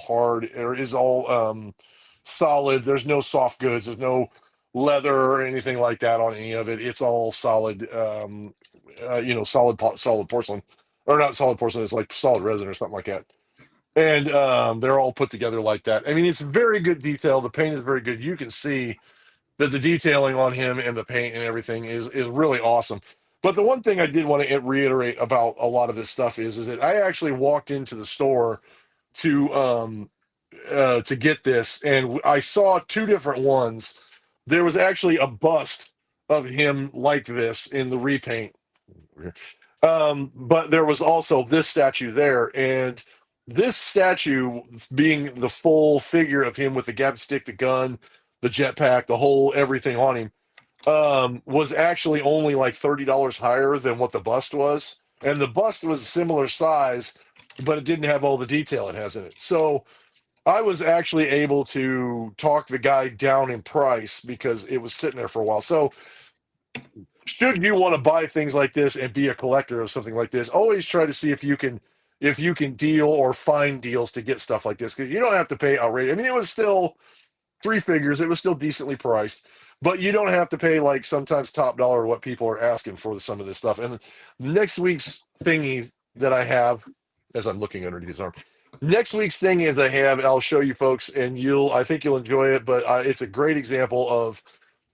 hard, or is all solid. There's no soft goods. There's no leather or anything like that on any of it. It's all solid. Solid porcelain, or not solid porcelain. It's like solid resin or something like that. And they're all put together like that. I mean, it's very good detail. The paint is very good. You can see that the detailing on him and the paint and everything is really awesome. But the one thing I did want to reiterate about a lot of this stuff is that I actually walked into the store to get this, and I saw two different ones. There was actually a bust of him like this in the repaint, but there was also this statue there, and this statue being the full figure of him with the gap stick, the gun, the jetpack, the whole everything on him, was actually only like $30 higher than what the bust was. And the bust was similar size, but it didn't have all the detail it has in it. So I was actually able to talk the guy down in price because it was sitting there for a while. So should you want to buy things like this and be a collector of something like this, always try to see if you can deal or find deals to get stuff like this, because you don't have to pay outrageous. I mean, it was still three figures. It was still decently priced, but you don't have to pay like sometimes top dollar what people are asking for some of this stuff. And next week's thingy that I have, as I'm looking underneath his arm, next week's thing is I'll show you folks, and I think you'll enjoy it. But it's a great example of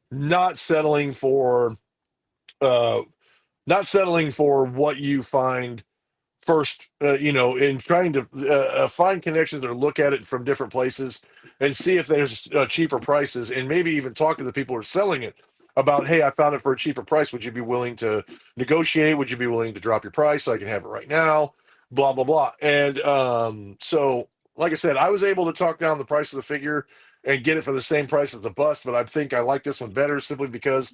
not settling for what you find first, in trying to find connections or look at it from different places and see if there's cheaper prices, and maybe even talk to the people who are selling it about, hey, I found it for a cheaper price. Would you be willing to negotiate? Would you be willing to drop your price so I can have it right now? Blah, blah, blah. And so, like I said, I was able to talk down the price of the figure and get it for the same price as the bust, but I think I like this one better simply because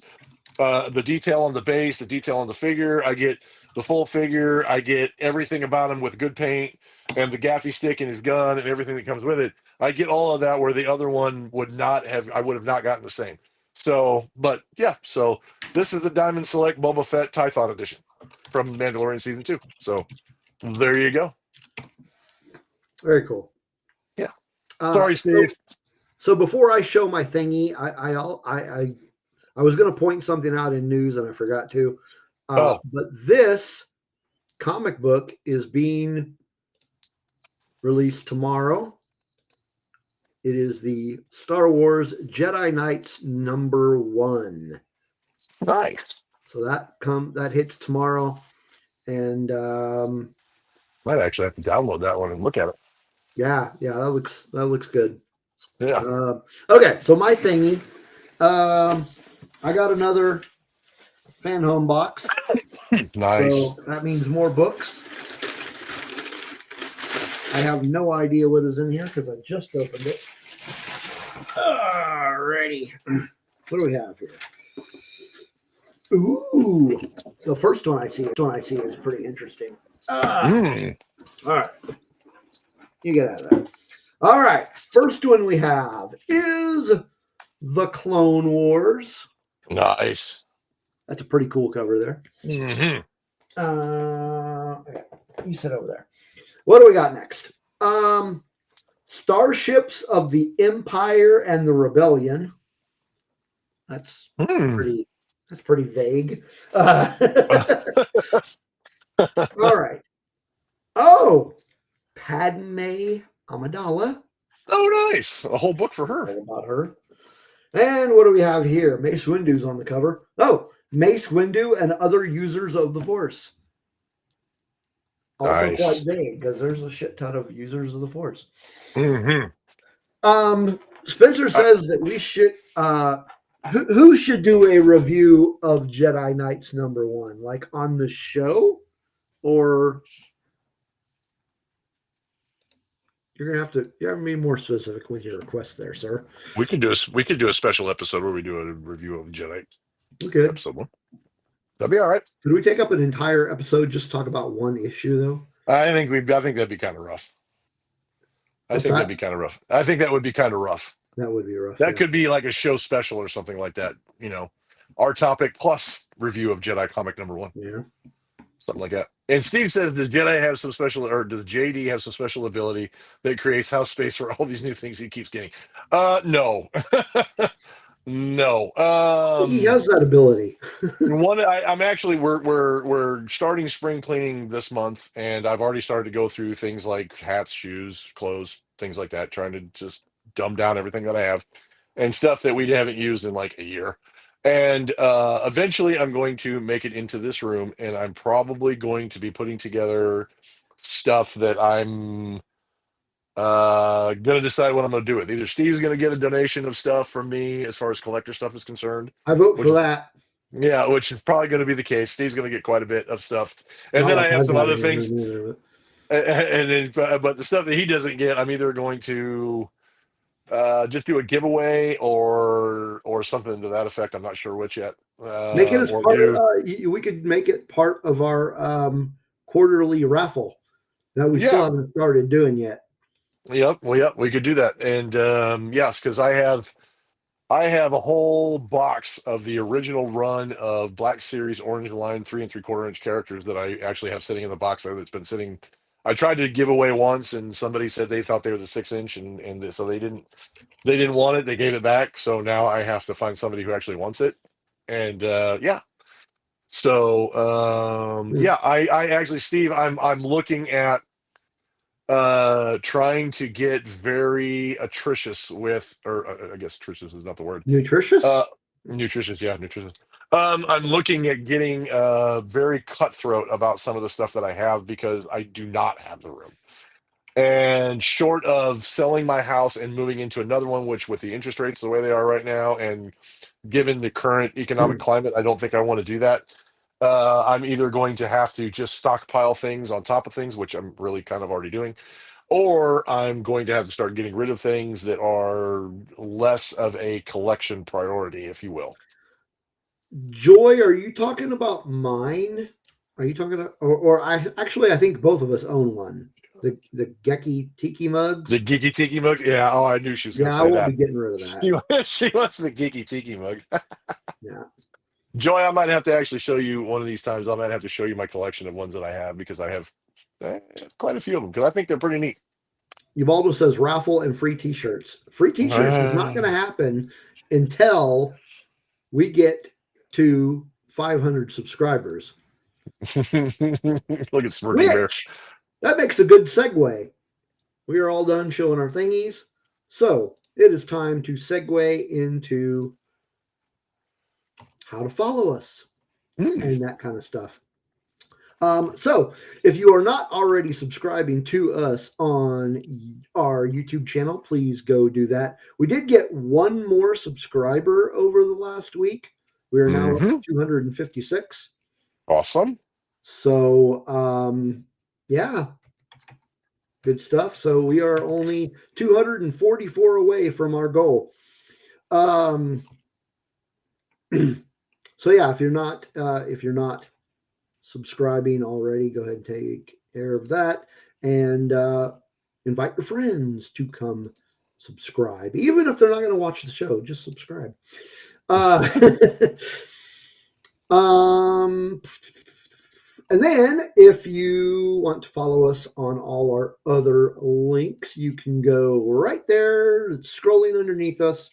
the detail on the base, the detail on the figure, I get the full figure, I get everything about him with good paint and the gaffy stick and his gun and everything that comes with it. I get all of that, where the other one would not have. I would have not gotten the same. So, but yeah, so this is the Diamond Select Boba Fett Tython edition from Mandalorian Season 2. So there you go. Very cool. Yeah. Sorry, Steve. So before I show my thingy, I was going to point something out in news and I forgot to. But this comic book is being released tomorrow. It is the Star Wars Jedi Knights #1. Nice. So that hits tomorrow, and might actually have to download that one and look at it. Yeah, that looks good. Yeah. Okay, so my thingy, I got another fan home box. Nice. So that means more books. I have no idea what is in here because I just opened it. Alrighty. What do we have here? Ooh. The first one I see is pretty interesting. All right. You get out of there. All right. First one we have is The Clone Wars. Nice. That's a pretty cool cover there. Mm-hmm. Okay. You sit over there. What do we got next? Starships of the Empire and the Rebellion. That's pretty vague. All right. Oh, Padme Amidala. Oh, nice. A whole book for her. All about her. And what do we have here? Mace Windu's on the cover. Oh, Mace Windu and other users of the Force. Also Nice. quite vague because there's a shit ton of users of the Force. Mm-hmm. Spencer says that we should. Who should do a review of Jedi Knights #1, like on the show, or you're gonna have to be more specific with your request there, sir. We could do a special episode where we do a review of Jedi. Okay, episode 1. That'd be all right. Could we take up an entire episode just to talk about one issue, though? I think that'd be kind of rough. That'd be kind of rough. I think that would be kind of rough. That would be rough. That could be like a show special or something like that. Our topic plus review of Jedi comic #1. Yeah. Something like that. And Steve says, does JD have some special ability that creates house space for all these new things he keeps getting? No. No. He has that ability. We're starting spring cleaning this month, and I've already started to go through things like hats, shoes, clothes, things like that, trying to just dumb down everything that I have and stuff that we haven't used in like a year. And eventually I'm going to make it into this room, and I'm probably going to be putting together stuff that I'm going to decide what I'm going to do with. Either Steve's going to get a donation of stuff from me as far as collector stuff is concerned. I vote for that. Yeah, which is probably going to be the case. Steve's going to get quite a bit of stuff. And then I have some other things. And then, but the stuff that he doesn't get, I'm either going to just do a giveaway or something to that effect. I'm not sure which yet. Make it as part of, we could make it part of our quarterly raffle that we still haven't started doing yet. Yep. Well, we could do that. And yes, because I have a whole box of the original run of Black Series Orange Line 3 3/4-inch characters that I actually have sitting in the box there that's been sitting. I tried to give away once, and somebody said they thought they was a 6-inch, and so they didn't want it. They gave it back. So now I have to find somebody who actually wants it. And yeah. So I actually, Steve, I'm looking at trying to get very atrocious with, or I guess atrocious is not the word. Nutritious? Nutritious. I'm looking at getting very cutthroat about some of the stuff that I have because I do not have the room. And short of selling my house and moving into another one, which with the interest rates the way they are right now, and given the current economic climate, I don't think I want to do that. I'm either going to have to just stockpile things on top of things, which I'm really kind of already doing, or I'm going to have to start getting rid of things that are less of a collection priority, if you will. Joy, are you talking about mine? Are you talking about, or I think both of us own one. The Geeky Tiki mugs. The Geeky Tiki mugs? Yeah. Oh, I knew she was going to say that. I won't be getting rid of that. She wants the Geeky Tiki mug. Yeah. Joy, I might have to actually show you one of these times. I might have to show you my collection of ones that I have because I have quite a few of them because I think they're pretty neat. Ubaldo says raffle and free T-shirts. Free T-shirts is not going to happen until we get to 500 subscribers. Look at Smirty Bear. That makes a good segue. We are all done showing our thingies. So it is time to segue into how to follow us and that kind of stuff. So if you are not already subscribing to us on our YouTube channel, please go do that. We did get one more subscriber over the last week. We are now at 256. Awesome. So, yeah, good stuff. So we are only 244 away from our goal. So yeah, if you're not subscribing already, go ahead and take care of that, and invite your friends to come subscribe. Even if they're not going to watch the show, just subscribe. And then if you want to follow us on all our other links, you can go right there. It's scrolling underneath us.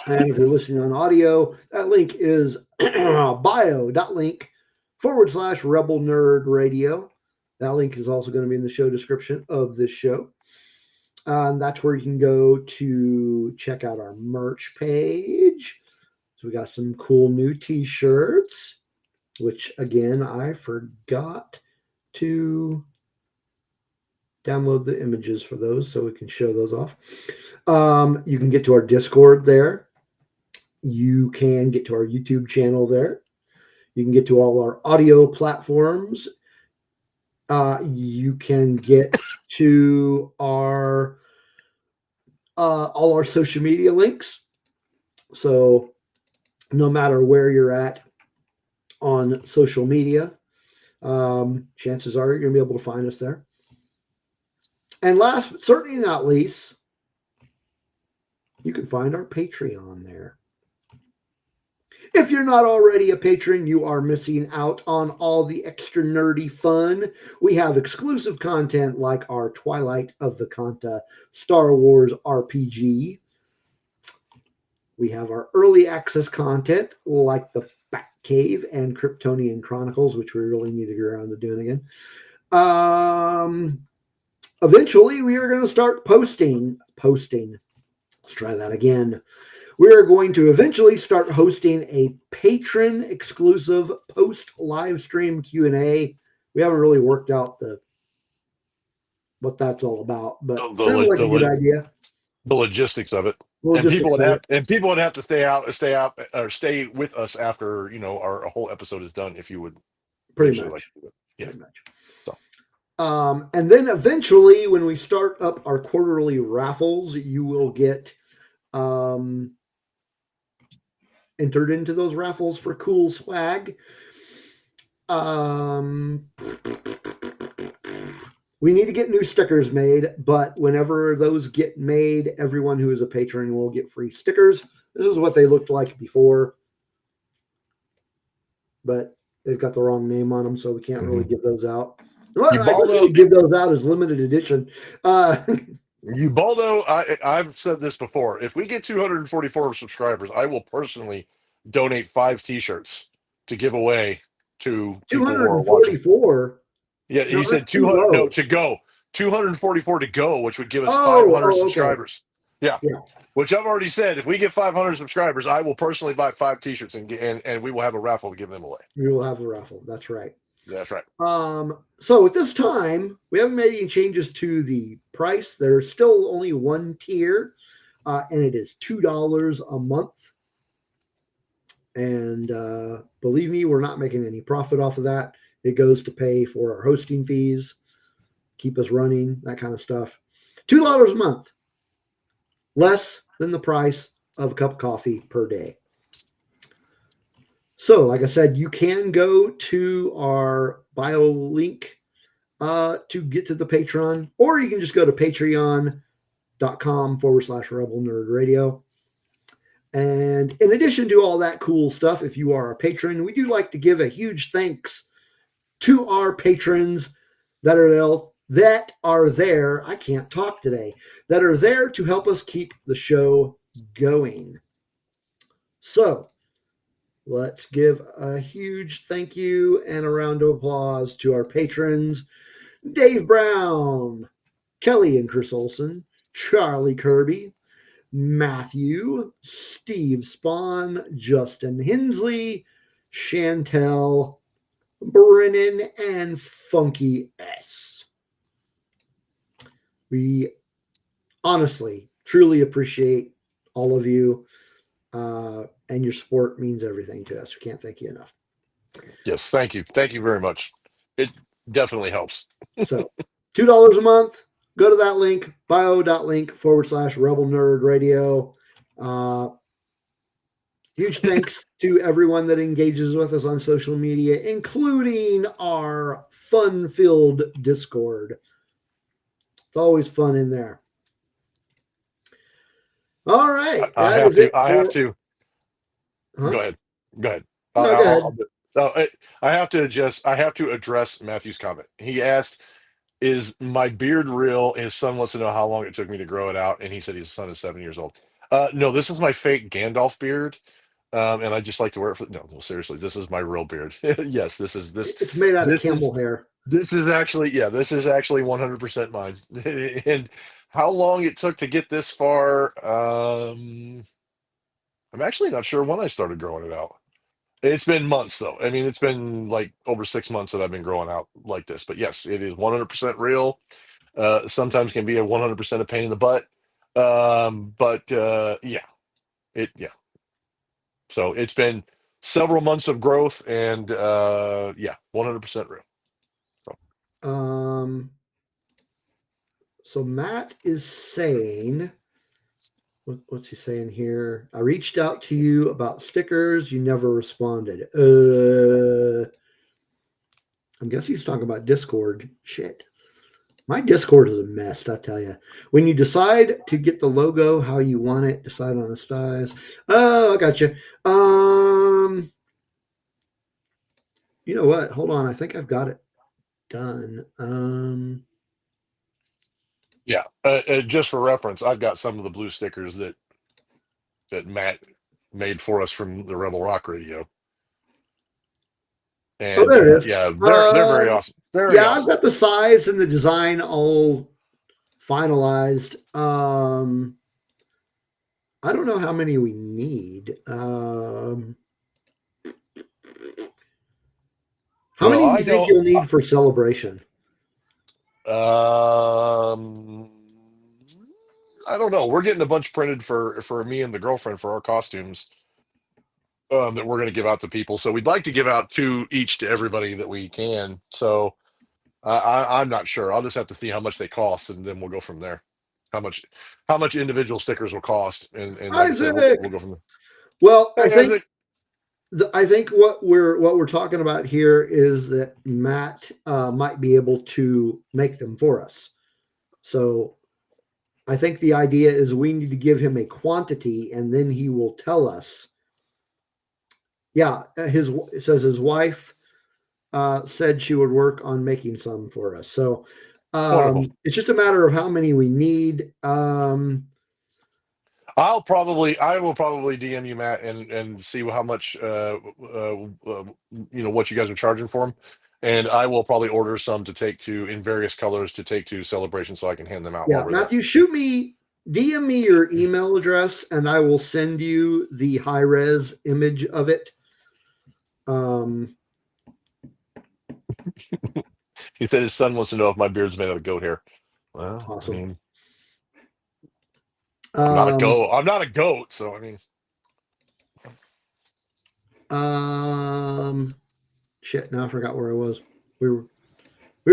And if you're listening on audio, that link is bio.link/Rebel Nerd Radio. That link is also going to be in the show description of this show. That's where you can go to check out our merch page. So we got some cool new t-shirts, which again, I forgot to download the images for those so we can show those off. You can get to our Discord there. You can get to our YouTube channel there. You can get to all our audio platforms. You can get to our all our social media links. So no matter where you're at on social media, chances are you're going to be able to find us there. And last but certainly not least, you can find our Patreon there. If you're not already a patron, you are missing out on all the extra nerdy fun. We have exclusive content like our Twilight of the Kanta Star Wars RPG. We have our early access content like the Batcave and Kryptonian Chronicles, which we really need to get around to doing again. Eventually, we are going to start posting. Let's try that again. We are going to eventually start hosting a patron exclusive post live stream Q&A. We haven't really worked out what that's all about, but sounds like a good idea. The logistics of it. People would have to stay with us after our whole episode is done if you would pretty much. Pretty much. So and then eventually when we start up our quarterly raffles, you will get entered into those raffles for cool swag. We need to get new stickers made, but whenever those get made, everyone who is a patron will get free stickers. This is what they looked like before, but they've got the wrong name on them, so we can't really give those out. Well, I could give those out as limited edition. Ubaldo, I've said this before. If we get 244 subscribers, I will personally donate 5 T-shirts to give away to people who are watching. 244. Yeah, he said 200. No, to go 244 to go, which would give us 500 subscribers. Okay. Yeah, which I've already said. If we get 500 subscribers, I will personally buy 5 T-shirts and we will have a raffle to give them away. We will have a raffle. That's right. That's right. So at this time, we haven't made any changes to the price. There's still only one tier, and it is $2 a month. And believe me, we're not making any profit off of that. It goes to pay for our hosting fees, keep us running, that kind of stuff. $2 a month, less than the price of a cup of coffee per day. So, like I said, you can go to our bio link to get to the Patreon, or you can just go to patreon.com/Rebel Nerd Radio. And in addition to all that cool stuff, if you are a patron, we do like to give a huge thanks to our patrons that are there. I can't talk today. That are there to help us keep the show going. So let's give a huge thank you and a round of applause to our patrons: Dave Brown, Kelly and Chris Olson, Charlie Kirby, Matthew, Steve Spawn, Justin Hensley, Chantel, Brennan, and Funky S. We honestly, truly appreciate all of you. and your support means everything to us. We can't thank you enough. Yes, thank you very much. It definitely helps. So $2 a month. Go to that link, bio.link/Rebel Nerd Radio. Huge thanks to everyone that engages with us on social media, including our fun-filled Discord. It's always fun in there. All right. I have to. Huh? Go ahead. No, go ahead. I have to address Matthew's comment. He asked, "Is my beard real?" His son wants to know how long it took me to grow it out, and he said his son is 7 years old. No, this is my fake Gandalf beard, and I just like to wear it for. No, seriously, this is my real beard. Yes, this. It's made out of camel hair. This is actually 100% mine. And how long it took to get this far, I'm actually not sure when I started growing it out. It's been months though. I mean, it's been like over 6 months that I've been growing out like this. But yes, it is 100% real. Sometimes can be a 100% a pain in the butt. But yeah. So it's been several months of growth, and 100% real. So Matt is saying, what's he saying here? I reached out to you about stickers. You never responded. I'm guessing he's talking about Discord. Shit. My Discord is a mess, I tell you. When you decide to get the logo how you want it, decide on the styles. Oh, I got you. You know what? Hold on. I think I've got it done. Yeah, just for reference, I've got some of the blue stickers that Matt made for us from the Rebel Rock Radio. And there it is. Yeah, they're very awesome. Very awesome. I've got the size and the design all finalized. I don't know how many we need. How many do you think you'll need for celebration? I don't know. We're getting a bunch printed for me and the girlfriend for our costumes that we're going to give out to people. So we'd like to give out 2 each to everybody that we can. So I'm not sure. I'll just have to see how much they cost, and then we'll go from there. How much individual stickers will cost, and like I said, we'll go from there. Well, I think what we're talking about here is that Matt might be able to make them for us. So I think the idea is we need to give him a quantity, and then he will tell us. Yeah, it says his wife said she would work on making some for us. So it's just a matter of how many we need. I will probably DM you, Matt, and see how much what you guys are charging for them, and I will probably order some to take to in various colors to take to Celebration, so I can hand them out. Yeah, Matthew, DM me your email address, and I will send you the high-res image of it. He said his son wants to know if my beard's made out of goat hair. Well, awesome. I mean, I'm not a goat. I'm not a goat, so I mean. Shit. Now I forgot where I was. We were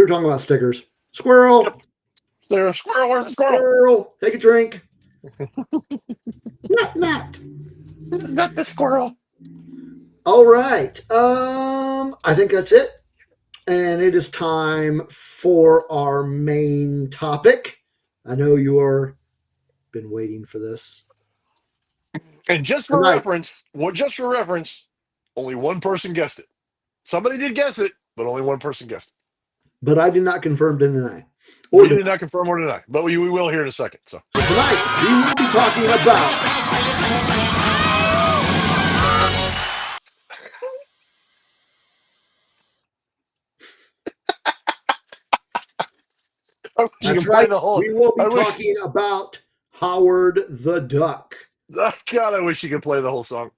talking about stickers. Squirrel. Yep. There's a squirrel. Where's the squirrel? Squirrel. Take a drink. Not the squirrel. All right. I think that's it. And it is time for our main topic. I know you are been waiting for this. And just for reference, only one person guessed it. Somebody did guess it, but only one person guessed it. But I did not confirm to deny. We did not confirm or deny, but we will here in a second. So tonight we will be talking about That's right. We will be talking about Howard the Duck. God, I wish you could play the whole song.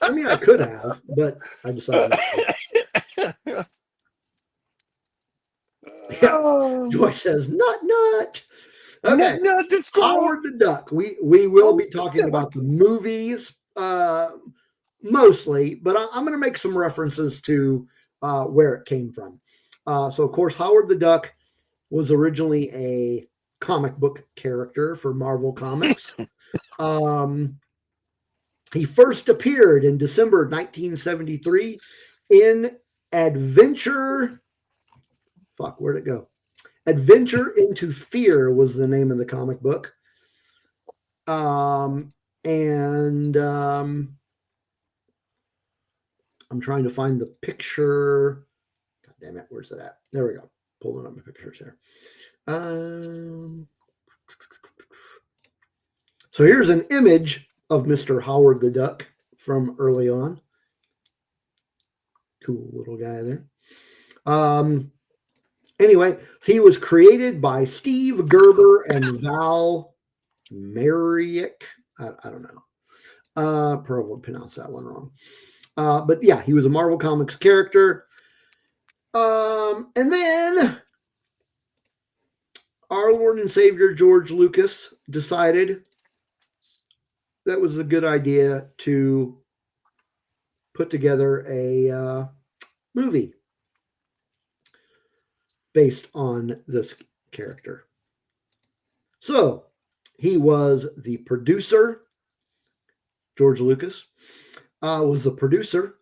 I mean, I could have, but I decided not to. Yeah. Joy says, "Not." Okay. Not the squirrel. Howard the Duck. We will be talking about the movies mostly, but I'm going to make some references to where it came from. So, of course, Howard the Duck was originally a comic book character for Marvel Comics. He first appeared in December 1973 in Adventure. Fuck, where'd it go? Adventure into Fear was the name of the comic book. And I'm trying to find the picture. God damn it, where's it at? There we go. Pulling up my pictures here. So here's an image of Mr. Howard the Duck from early on. Cool little guy there. Anyway, he was created by Steve Gerber and Val Mariek. I don't know. Probably pronounced that one wrong. But yeah, he was a Marvel Comics character. And then our Lord and Savior George Lucas decided that was a good idea to put together a movie based on this character. So he was the producer. George Lucas was the producer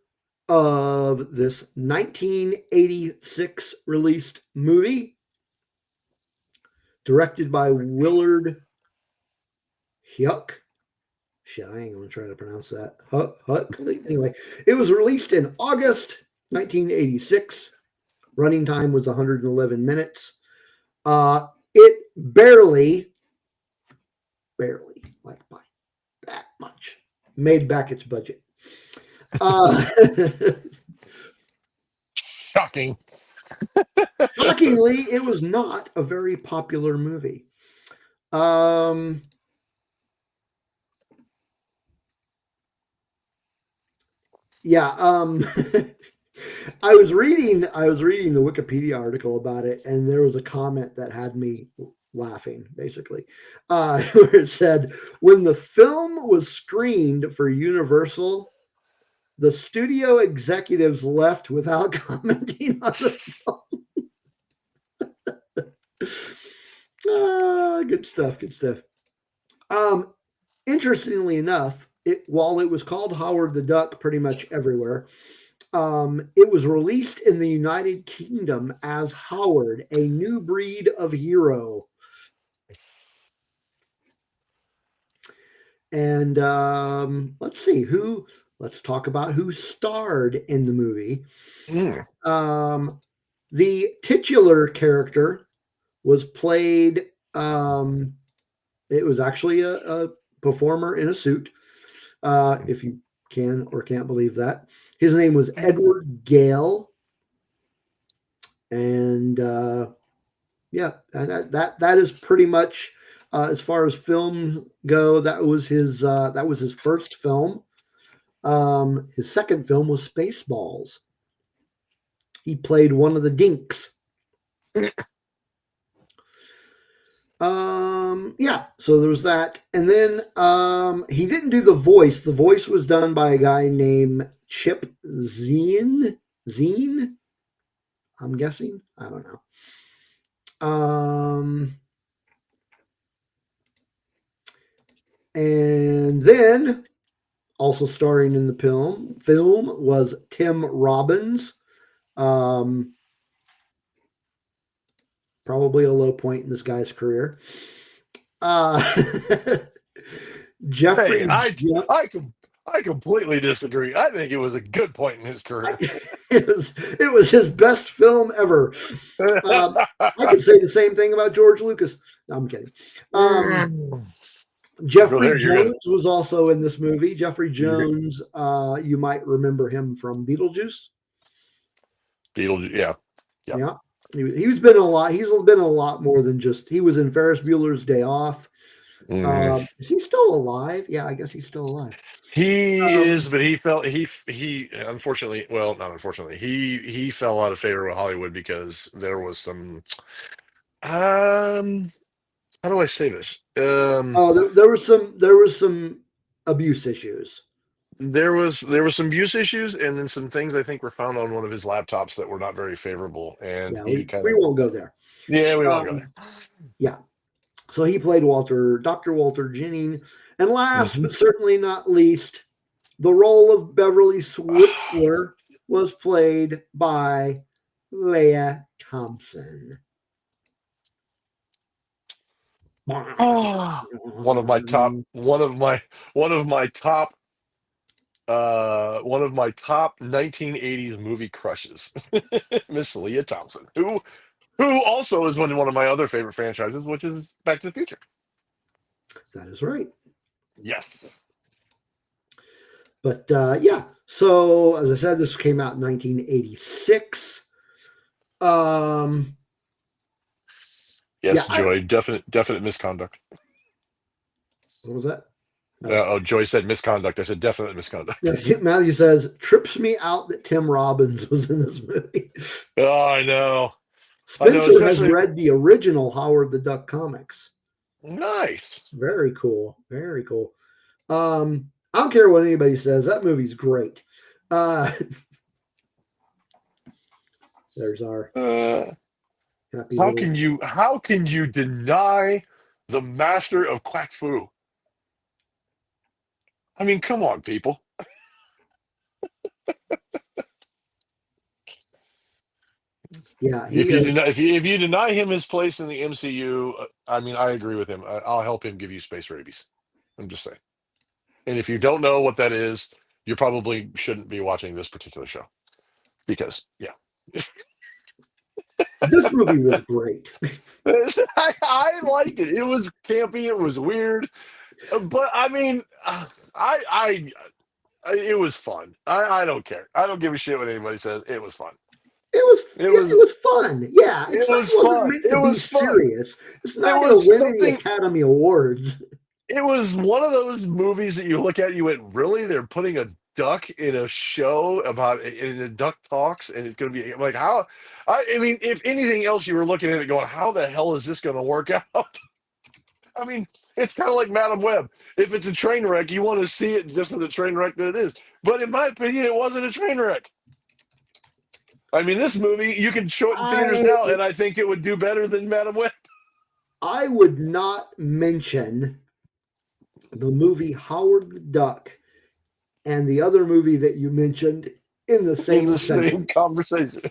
of this 1986 released movie, directed by Willard Huyck. Shit, I ain't going to try to pronounce that. Huck. Anyway, it was released in August 1986. Running time was 111 minutes. It barely, like by that much, made back its budget. Shocking. Shockingly, it was not a very popular movie. Yeah, I was reading the Wikipedia article about it, and there was a comment that had me laughing, basically, where it said, when the film was screened for Universal, the studio executives left without commenting on the film. Good stuff. Interestingly enough, while it was called Howard the Duck pretty much everywhere, it was released in the United Kingdom as Howard, a new breed of hero. And let's see let's talk about who starred in the movie. The titular character was played, it was actually a performer in a suit, if you can or can't believe that. His name was Edward Gale. And yeah, and that is pretty much, as far as film go, that was his first film. His second film was Spaceballs. He played one of the dinks. Yeah, so there was that. And then he didn't do the voice. The voice was done by a guy named Chip Zien, I'm guessing. I don't know. And then also starring in the film was Tim Robbins. Probably a low point in this guy's career. Jeffrey. Hey, I completely disagree. I think it was a good point in his career. It was his best film ever. I could say the same thing about George Lucas. No, I'm kidding. Jeffrey Jones was also in this movie. Jeffrey Jones, you might remember him from Beetlejuice. Yeah. He's been a lot. He's been a lot more than just. He was in Ferris Bueller's Day Off. Is he still alive? Yeah, I guess he's still alive. He is, but he unfortunately, well, not unfortunately, he fell out of favor with Hollywood because there was some how do I say this? Oh, there was some abuse issues. There was some use issues, and then some things I think were found on one of his laptops that were not very favorable, and Yeah, he kind we of won't go there. yeah, we won't go there. Yeah. So he played Dr. Walter Jennings. And last but Mhm. certainly not least, the role of Beverly Switzler was played by Leah Thompson. One of my top one of my top 1980s movie crushes, Miss Leah Thompson, who also is one of my other favorite franchises, which is Back to the Future. That is right. Yes. But yeah, so as I said, this came out in 1986. Yes, Yeah, Joy, definite misconduct. what was that? Joy said misconduct. I said definite misconduct. Matthew says, trips me out that Tim Robbins was in this movie. Oh, I know. Spencer has read the original Howard the Duck comics. Nice. Very cool. Very cool. I don't care what anybody says. That movie's great. There's our happy how can you deny the master of Quack Fu? I mean, come on, people. Yeah, if you deny him his place in the MCU, I mean, I agree with him. I'll help him give you space rabies. I'm just saying. And if you don't know what that is, you probably shouldn't be watching this particular show because, yeah. This movie was great. I liked it. It was campy. It was weird, but I mean, it was fun. I don't care. I don't give a shit what anybody says. It was fun. It was fun. Yeah, it wasn't meant to be serious. It's not going to win any Academy Awards. It was one of those movies that you look at, you went, really? They're putting a duck in a show about in the duck talks, and it's going to be like how? I mean, if anything else, you were looking at it going, how the hell is this going to work out? I mean, it's kind of like Madam Web. If it's a train wreck, you want to see it just for the train wreck that it is. But in my opinion, it wasn't a train wreck. I mean, this movie, you can show it in theaters now, and I think it would do better than Madam Web. I would not mention the movie Howard the Duck and the other movie that you mentioned in the same conversation.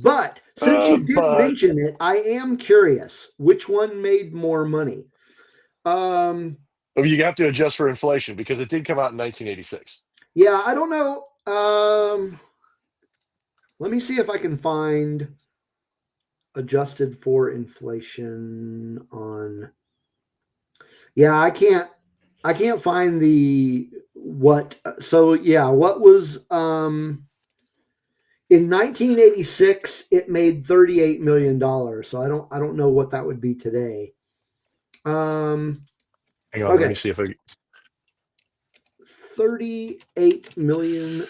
But since you did mention it, I am curious which one made more money. You have to adjust for inflation because it did come out in 1986. Yeah, I don't know. Let me see if I can find adjusted for inflation on. Yeah, I can't find the what. So yeah, what was in 1986 it made $38 million. So I don't know what that would be today. Hang on, okay. Let me see if I. $38 million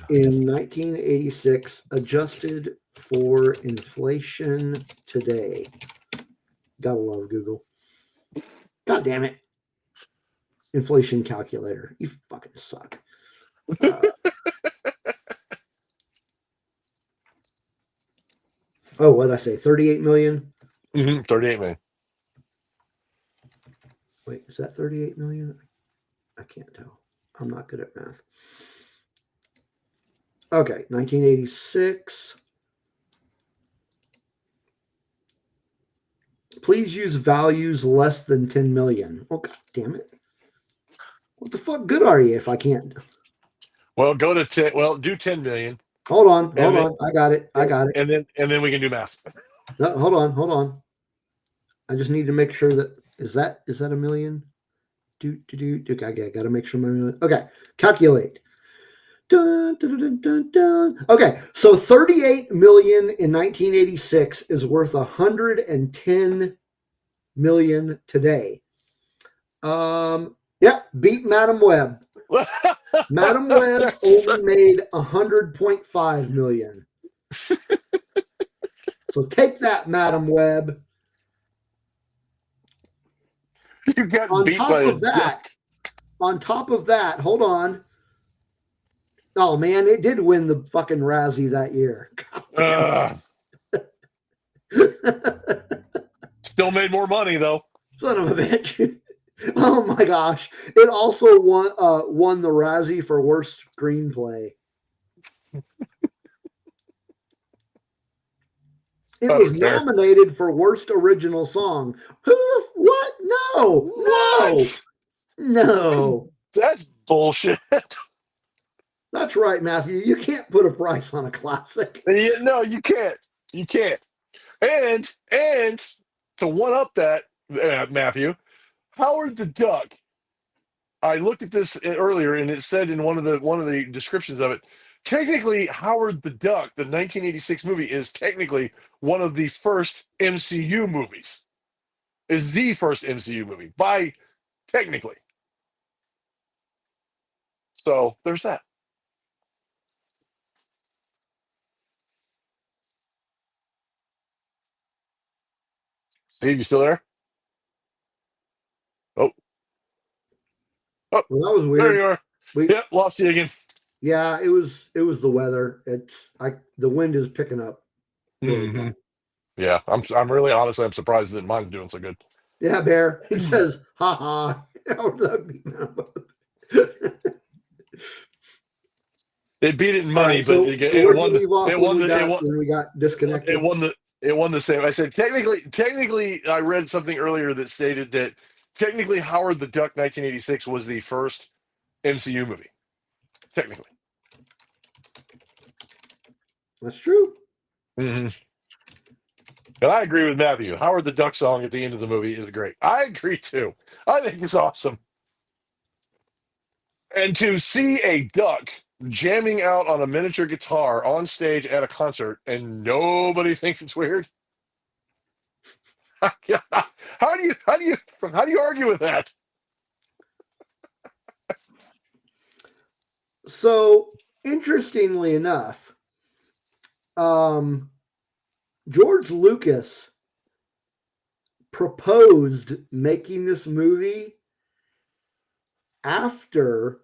in 1986, adjusted for inflation today. Gotta love Google. God damn it. Inflation calculator. You fucking suck. Oh, what did I say? 38 million? 38 million. Wait, is that 38 million? I can't tell. I'm not good at math. Okay, 1986. Please use values less than 10 million. Oh, God damn it. What the fuck good are you if I can't? Well, go to 10. Well, do 10 million. Hold on. I got it. And then we can do math. No, hold on. I just need to make sure that is that a million? Okay, I gotta make sure my million. Okay, calculate. Dun, dun, dun, dun, dun. Okay, so 38 million in 1986 is worth 110 million today. Yeah, beat Madam Web. Madam Web only made 100.5 million. So take that, Madam Web. You got On beat top by a of that, hold on. Oh man, it did win the fucking Razzie that year. Still made more money though. Son of a bitch. Oh my gosh. It also won the Razzie for worst screenplay. It was nominated for worst original song. What? No. What? No. That's bullshit. That's right, Matthew. You can't put a price on a classic. No, you can't. You can't. And to one up that, Matthew, Howard the Duck. I looked at this earlier, and it said in one of the descriptions of it, technically, Howard the Duck, the 1986 movie, is technically one of the first MCU movies. Is the first MCU movie by technically. So there's that. Steve, you still there? Oh, well, that was weird. There you are. Yep, lost you again. Yeah, it was the weather. The wind is picking up. Mm-hmm. Yeah, I'm really honestly I'm surprised that mine's doing so good. Yeah, Bear. He says, "Ha ha." They beat it in money, right, but so it won. We got disconnected. It won the same. I said technically, I read something earlier that stated that technically Howard the Duck 1986 was the first MCU movie. Technically, that's true. Mm-hmm. And I agree with Matthew. Howard the Duck song at the end of the movie is great. I agree too. I think it's awesome. And to see a duck jamming out on a miniature guitar on stage at a concert and nobody thinks it's weird. How do you argue with that? So interestingly enough, George Lucas proposed making this movie after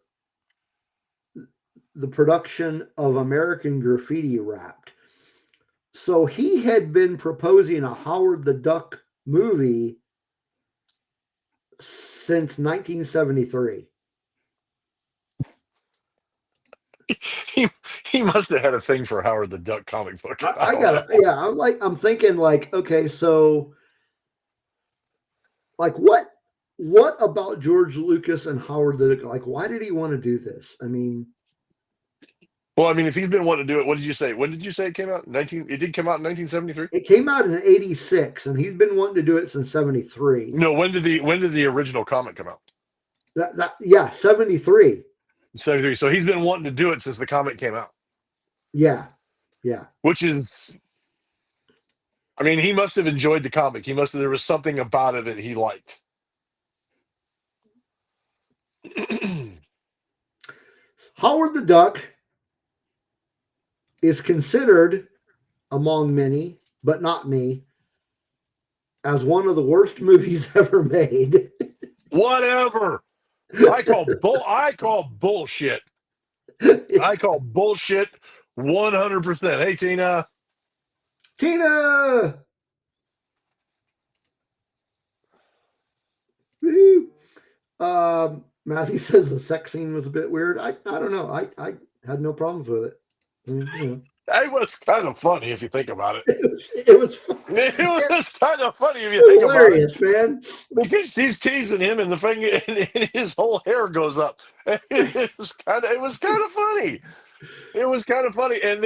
the production of American Graffiti Wrapped. So he had been proposing a Howard the Duck movie since 1973. He must have had a thing for Howard the Duck comic book. I'm thinking like, okay, so like what about George Lucas and Howard the Duck? Like, why did he want to do this? I mean, if he's been wanting to do it, what did you say? When did you say it came out? It did come out in 1973? It came out in 86, and he's been wanting to do it since 73. No, when did the original comic come out? 73. 73. So he's been wanting to do it since the comic came out. Yeah. Which is, he must have enjoyed the comic. There was something about it that he liked. Howard the Duck is considered, among many, but not me, as one of the worst movies ever made. Whatever. I call bullshit. I call bullshit 100%. Hey, Tina. Woo-hoo. Matthew says the sex scene was a bit weird. I don't know. I had no problems with it. It was kind of funny if you think about it. It was funny. It was kind of funny if you think about it. Man. Because she's teasing him and and his whole hair goes up. It was kind of funny. It was kind of funny. And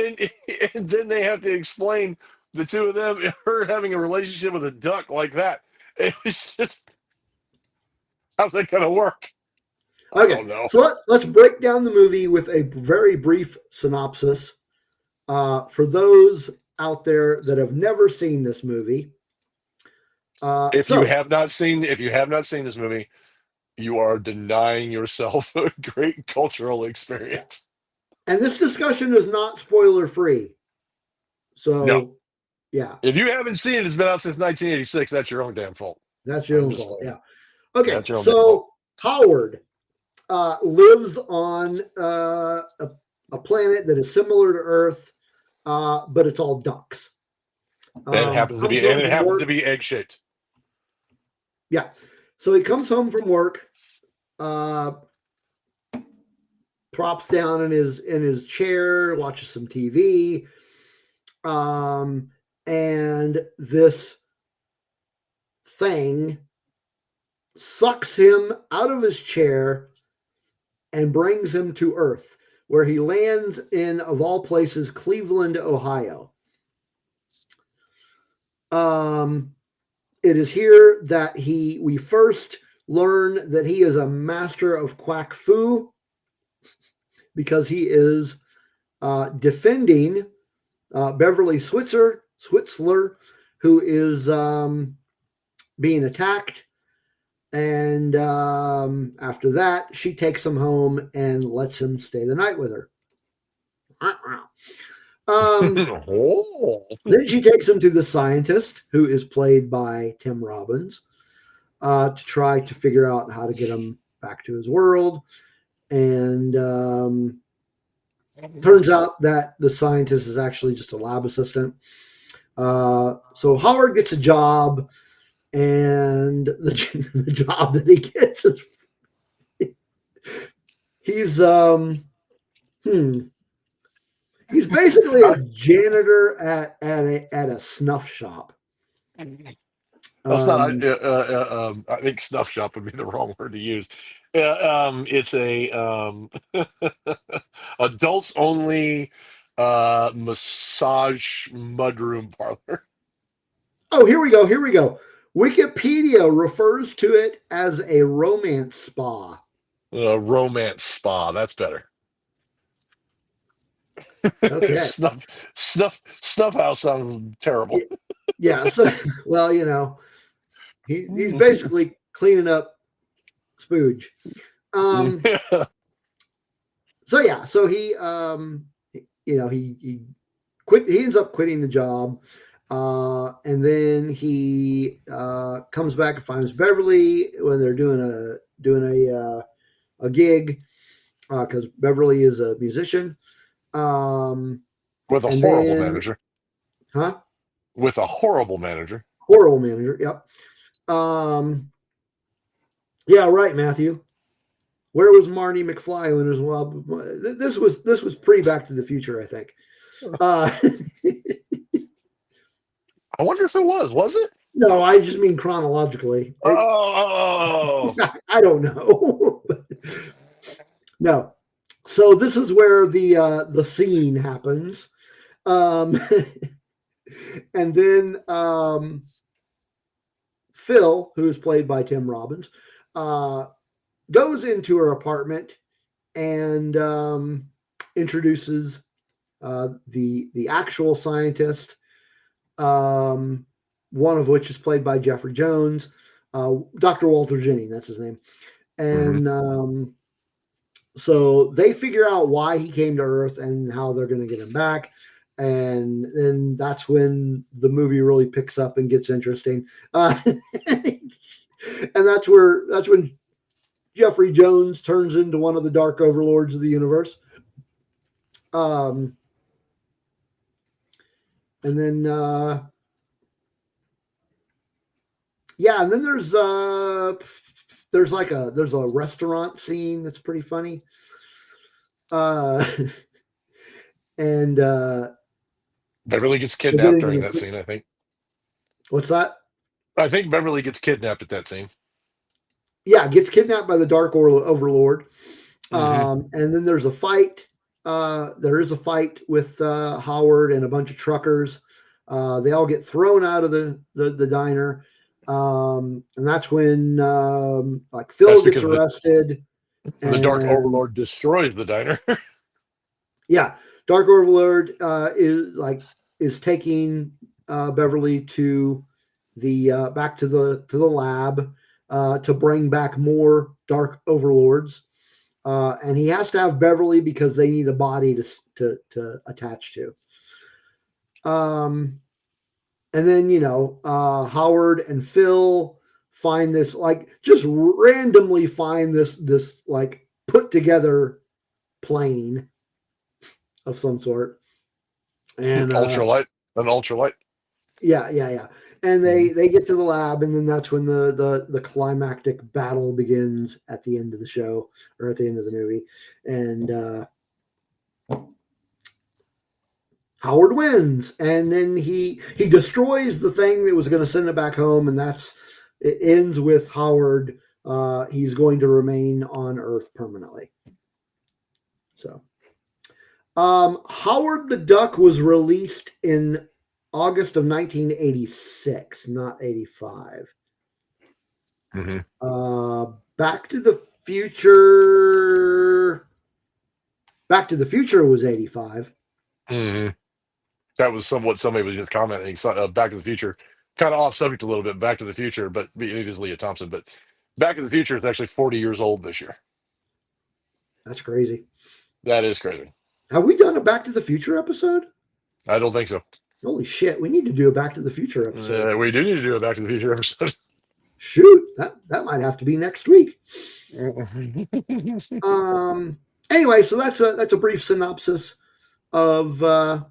then they have to explain the two of them, her having a relationship with a duck like that. It was just, how's that going to work? Okay, so let's break down the movie with a very brief synopsis. For those out there that have never seen this movie, if you have not seen this movie, you are denying yourself a great cultural experience. And this discussion is not spoiler free. So, Yeah. If you haven't seen it, it's been out since 1986. That's your own damn fault. That's your I'm own just fault. saying. Yeah. Okay. That's your own damn fault. So Howard lives on a planet that is similar to Earth, but it's all ducks. And it happens to be egg shaped. Yeah. So he comes home from work, props down in his chair, watches some TV, and this thing sucks him out of his chair and brings him to Earth, where he lands in, of all places, Cleveland, Ohio. It is here that we first learn that he is a master of quack fu, because he is defending Beverly Switzler, who is being attacked. And after that, she takes him home and lets him stay the night with her. Then she takes him to the scientist, who is played by Tim Robbins, to try to figure out how to get him back to his world. And turns out that the scientist is actually just a lab assistant. So Howard gets a job, and the job that he gets is he's basically a janitor at a snuff shop. That's not. I think snuff shop would be the wrong word to use. It's a adults only massage mudroom parlor. Oh, here we go. Wikipedia refers to it as a romance spa. Romance spa. That's better. Okay. Snuff house sounds terrible. Yeah. So, well, he's basically cleaning up spooge. So he quit. He ends up quitting the job, and then he comes back and finds Beverly when they're doing a gig, because Beverly is a musician. With a horrible manager. Huh? With a horrible manager. Horrible manager. Yep. Yeah, right, Matthew. Where was Marty McFly when it was this was pre Back to the Future, I think. I wonder if it was. Was it? No, I just mean chronologically. Oh. I don't know. No. So this is where the scene happens. And then Phil, who is played by Tim Robbins, goes into her apartment and introduces the actual scientist, one of which is played by Jeffrey Jones, Dr. Walter Jennings, that's his name. And so they figure out why he came to Earth and how they're going to get him back. And then that's when the movie really picks up and gets interesting. And that's when Jeffrey Jones turns into one of the dark overlords of the universe. And then and then there's a restaurant scene that's pretty funny. And Beverly gets kidnapped during that scene, I think. What's that? I think Beverly gets kidnapped at that scene. Yeah, gets kidnapped by the Dark Overlord. And then there's a fight. There is a fight with Howard and a bunch of truckers. They all get thrown out of the diner. And that's when Phil gets arrested. The Dark Overlord destroys the diner. Yeah. Dark Overlord is taking Beverly to the back to the lab to bring back more Dark Overlords, and he has to have Beverly because they need a body to attach to. And then, Howard and Phil find this, like, just randomly find this like put together plane of some sort. And ultralight, an ultralight. yeah. And they get to the lab, and then that's when the climactic battle begins at the end of the show, or at the end of the movie. And Howard wins, and then he destroys the thing that was going to send it back home, and it ends with Howard. He's going to remain on Earth permanently. So, Howard the Duck was released in August of 1986, not 85. Mm-hmm. Back to the Future. Back to the Future was 85. Mm-hmm. That was somewhat somebody was just commenting. Back to the Future, kind of off subject a little bit. Back to the Future, but it is Leah Thompson. But Back to the Future is actually 40 years old this year. That's crazy. That is crazy. Have we done a Back to the Future episode? I don't think so. Holy shit, we need to do a Back to the Future episode. We do need to do a Back to the Future episode. Shoot, that might have to be next week. Anyway, so that's a brief synopsis of the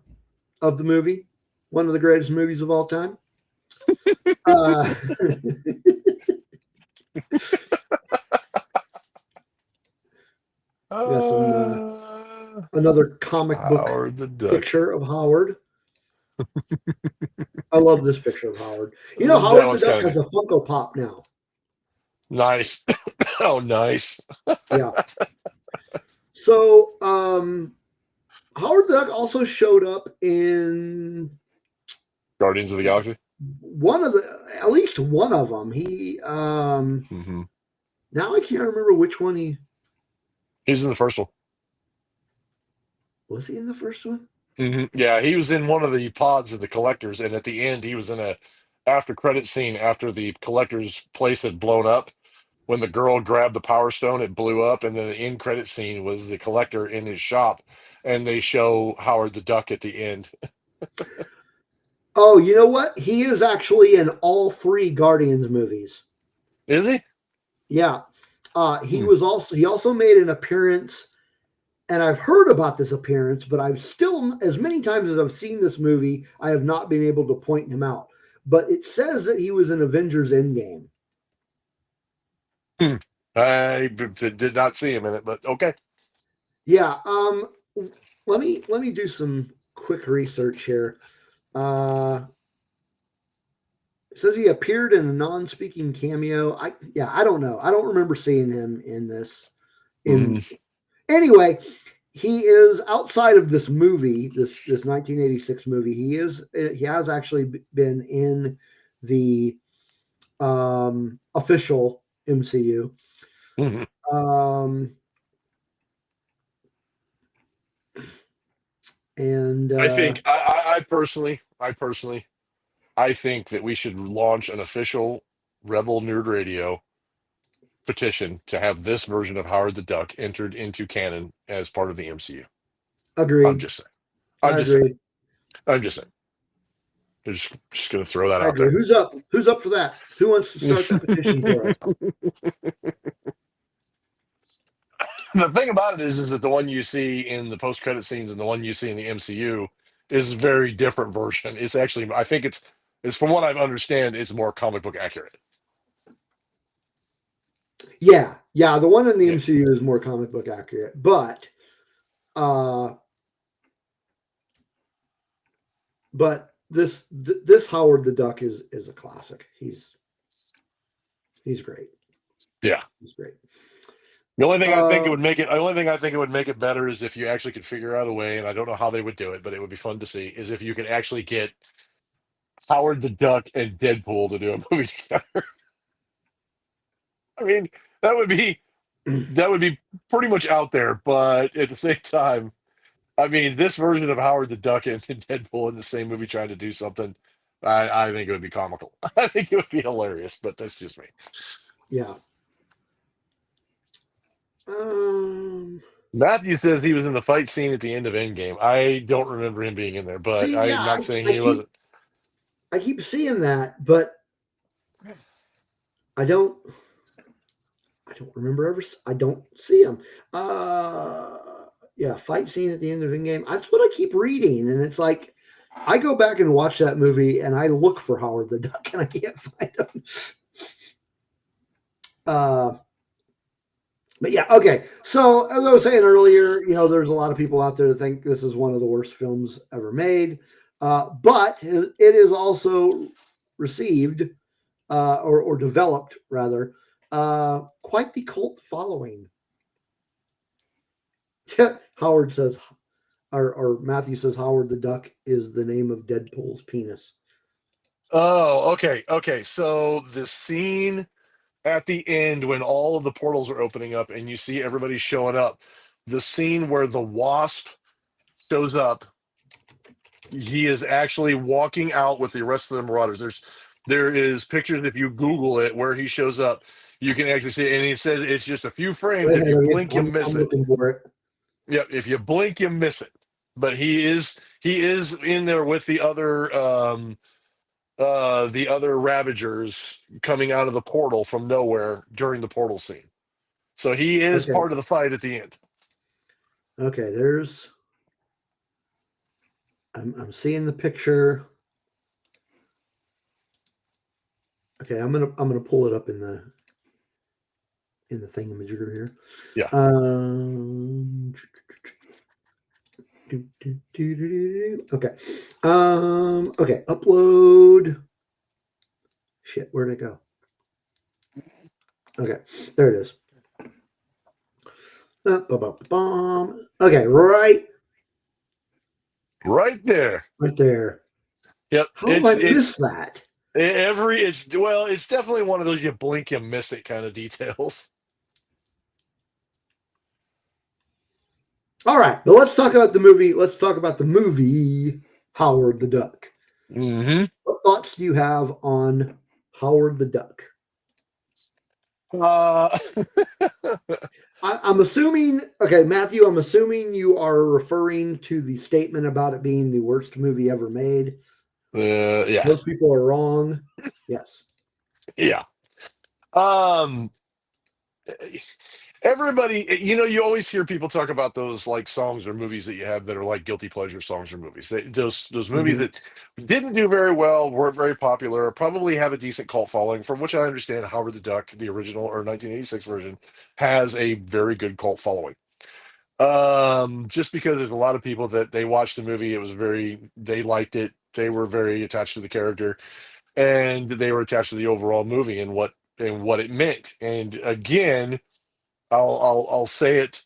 movie, one of the greatest movies of all time. Another comic book picture of Howard. I love this picture of Howard. Howard the Duck has a Funko Pop now. Nice. Oh, nice. Yeah. So, Howard the Duck also showed up in Guardians of the Galaxy. At least one of them. He mm-hmm. Now I can't remember which one he's in the first one. Was he in the first one? Mm-hmm. Yeah, he was in one of the pods of the collectors, and at the end he was in a after credit scene after the collector's place had blown up. When the girl grabbed the Power Stone, it blew up, and then the end credit scene was the collector in his shop, and they show Howard the Duck at the end. Oh, you know what? He is actually in all 3 Guardians movies. Is he? Yeah. He also made an appearance, and I've heard about this appearance, but I've still, as many times as I've seen this movie, I have not been able to point him out. But it says that he was in Avengers Endgame. I did not see him in it, but okay. Yeah. Let me do some quick research here. It says he appeared in a non-speaking cameo. I don't know. I don't remember seeing him in this. Anyway, he is outside of this movie, this 1986 movie. He has actually been in the official MCU. And I think I personally think that we should launch an official Rebel Nerd Radio petition to have this version of Howard the Duck entered into canon as part of the MCU. Agreed. I'm just saying. I'm just saying. I'm just going to throw that out there. Who's up? Who's up for that? Who wants to start that petition for us? The thing about it is that the one you see in the post-credit scenes and the one you see in the MCU is a very different version. It's actually, I think it's from what I understand, it's more comic book accurate. Yeah. The one in the MCU is more comic book accurate, but this Howard the Duck is a classic. He's great. Yeah, he's great. The only thing I think it would make it better is if you actually could figure out a way, and I don't know how they would do it, but it would be fun to see, is if you could actually get Howard the Duck and Deadpool to do a movie together. I mean, that would be pretty much out there, but at the same time, I mean, this version of Howard the Duck and Deadpool in the same movie trying to do something, I think it would be comical. I think it would be hilarious, but that's just me. Yeah. Matthew says he was in the fight scene at the end of Endgame. I don't remember him being in there, but I'm not saying he wasn't. I keep seeing that, but I don't remember ever. I don't see him. Yeah, fight scene at the end of Endgame. That's what I keep reading, and it's like I go back and watch that movie, and I look for Howard the Duck, and I can't find him. But yeah, okay. So as I was saying earlier, there's a lot of people out there that think this is one of the worst films ever made, but it is also received or developed rather quite the cult following. Howard says, or Matthew says, Howard the Duck is the name of Deadpool's penis. Oh, okay. So the scene at the end when all of the portals are opening up and you see everybody showing up, the scene where the Wasp shows up, he is actually walking out with the rest of the Marauders. There is pictures, if you Google it, where he shows up. You can actually see it, and he says it's just a few frames. If you blink, you miss I'm it. looking for it. Yep, if you blink, you miss it. But he is in there with the other Ravagers coming out of the portal from nowhere during the portal scene. So he is Okay. part of the fight at the end. Okay, I'm seeing the picture. Okay, I'm gonna pull it up in the thingamajigger here. Yeah. Okay. Okay. Upload. Shit, where'd it go? Okay, there it is. Okay, right there. Right there. Yep. How did I miss that? It's definitely one of those you blink, you miss it kind of details. All right, but let's talk about the movie. Let's talk about the movie Howard the Duck. Mm-hmm. What thoughts do you have on Howard the Duck? I'm assuming, okay, Matthew, I'm assuming you are referring to the statement about it being the worst movie ever made. Yeah. Most people are wrong. Yes. Yeah. Everybody, you always hear people talk about those like songs or movies that you have that are like guilty pleasure songs or movies. Those movies that didn't do very well, weren't very popular, probably have a decent cult following. From which I understand, Howard the Duck, the original or 1986 version, has a very good cult following. Just because there's a lot of people that they watched the movie, they liked it, they were very attached to the character, and they were attached to the overall movie and what it meant. And again, I'll say it.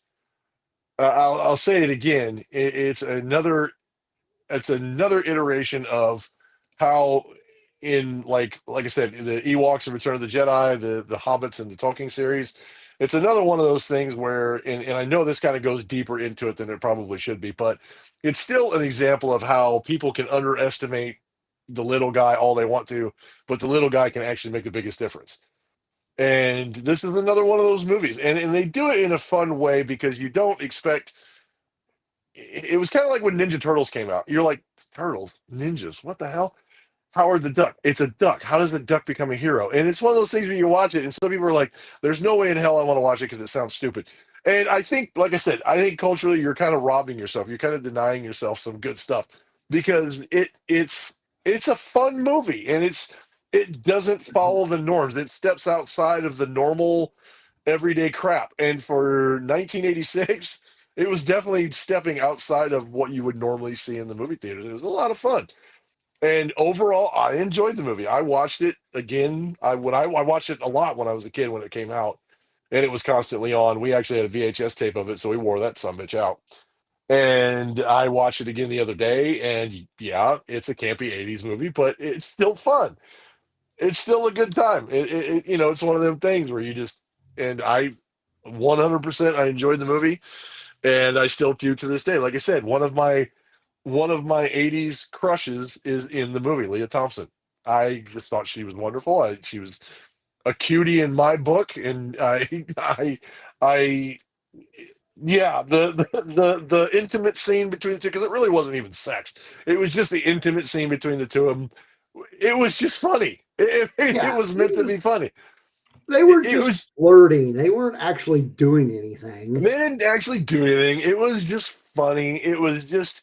I'll say it again. It's another iteration of how, in like I said, the Ewoks and Return of the Jedi, the Hobbits and the Tolkien series. It's another one of those things where, and I know this kind of goes deeper into it than it probably should be, but it's still an example of how people can underestimate the little guy all they want to, but the little guy can actually make the biggest difference. And this is another one of those movies. And they do it in a fun way because you don't expect. It was kind of like when Ninja Turtles came out. You're like, turtles, ninjas, what the hell? Howard the Duck. It's a duck. How does the duck become a hero? And it's one of those things where you watch it, and some people are like, there's no way in hell I want to watch it because it sounds stupid. And I think, like I said, I think culturally you're kind of robbing yourself. You're kind of denying yourself some good stuff because it's a fun movie and it doesn't follow the norms. It steps outside of the normal everyday crap. And for 1986, it was definitely stepping outside of what you would normally see in the movie theaters. It was a lot of fun. And overall, I enjoyed the movie. I watched it again. I watched it a lot when I was a kid when it came out, and it was constantly on. We actually had a VHS tape of it, so we wore that sumbitch out. And I watched it again the other day, and yeah, it's a campy '80s movie, but it's still fun. It's still a good time. It's one of them things where you just and I 100% I enjoyed the movie, and I still do to this day. Like I said, one of my '80s crushes is in the movie, Leah Thompson. I just thought she was wonderful. She was a cutie in my book, and I, yeah, the intimate scene between the two, because it really wasn't even sex. It was just the intimate scene between the two of them it was just funny. It was meant to be funny. They were It just was flirting. They weren't actually doing anything. They didn't actually do anything. It was just funny. It was just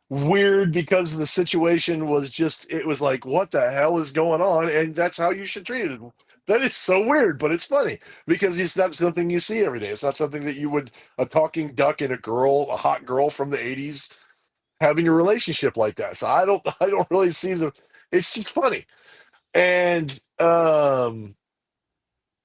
weird because the situation was just, it was like, what the hell is going on? And that's how you should treat it. That is so weird, but it's funny because it's not something you see every day. It's not something that you would, a talking duck and a hot girl from the 80s having a relationship like that. So I don't really see it's just funny. And, and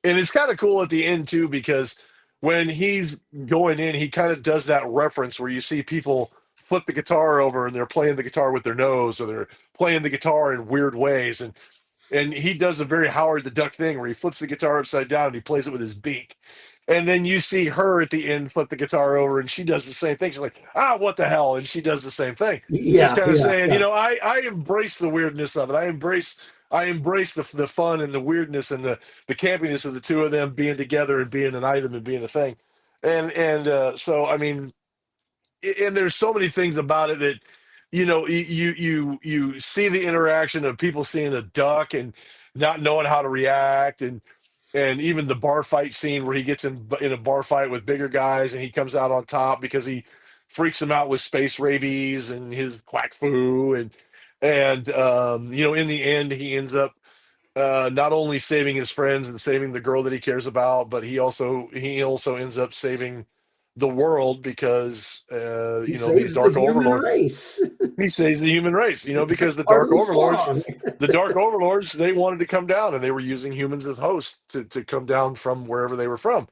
it's kind of cool at the end too, because when he's going in, he kind of does that reference where you see people flip the guitar over and they're playing the guitar with their nose, or they're playing the guitar in weird ways. And he does a very Howard the Duck thing where he flips the guitar upside down and he plays it with his beak. And then you see her at the end flip the guitar over and she does the same thing. She's like, what the hell? And she does the same thing. Just kind of saying, I embrace the weirdness of it. I embrace the fun and the weirdness and the campiness of the two of them being together and being an item and being a thing. And so, I mean, and there's so many things about it that, you see the interaction of people seeing a duck and not knowing how to react, and even the bar fight scene where he gets in a bar fight with bigger guys and he comes out on top because he freaks them out with space rabies and his quack foo, and in the end he ends up not only saving his friends and saving the girl that he cares about, but he also ends up saving the world because these dark overlords. He saves the human race, because the dark overlords, they wanted to come down and they were using humans as hosts to come down from wherever they were from.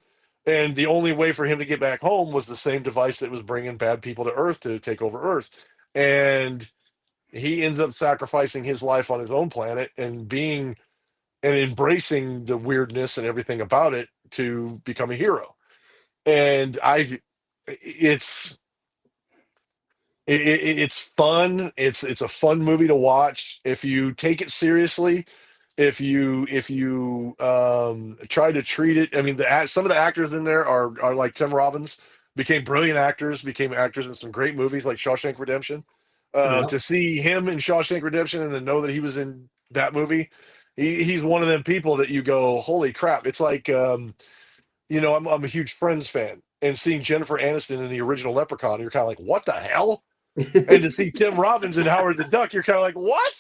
And the only way for him to get back home was the same device that was bringing bad people to Earth to take over Earth. And he ends up sacrificing his life on his own planet and embracing the weirdness and everything about it to become a hero. And it's fun. It's a fun movie to watch if you take it seriously. If you try to treat it, I mean, some of the actors in there are like Tim Robbins, became brilliant actors, became actors in some great movies like Shawshank Redemption. To see him in Shawshank Redemption and then know that he was in that movie, he's one of them people that you go, holy crap! It's like, I'm a huge Friends fan, and seeing Jennifer Aniston in the original Leprechaun, you're kind of like, what the hell? And to see Tim Robbins and Howard the Duck, you're kind of like, what?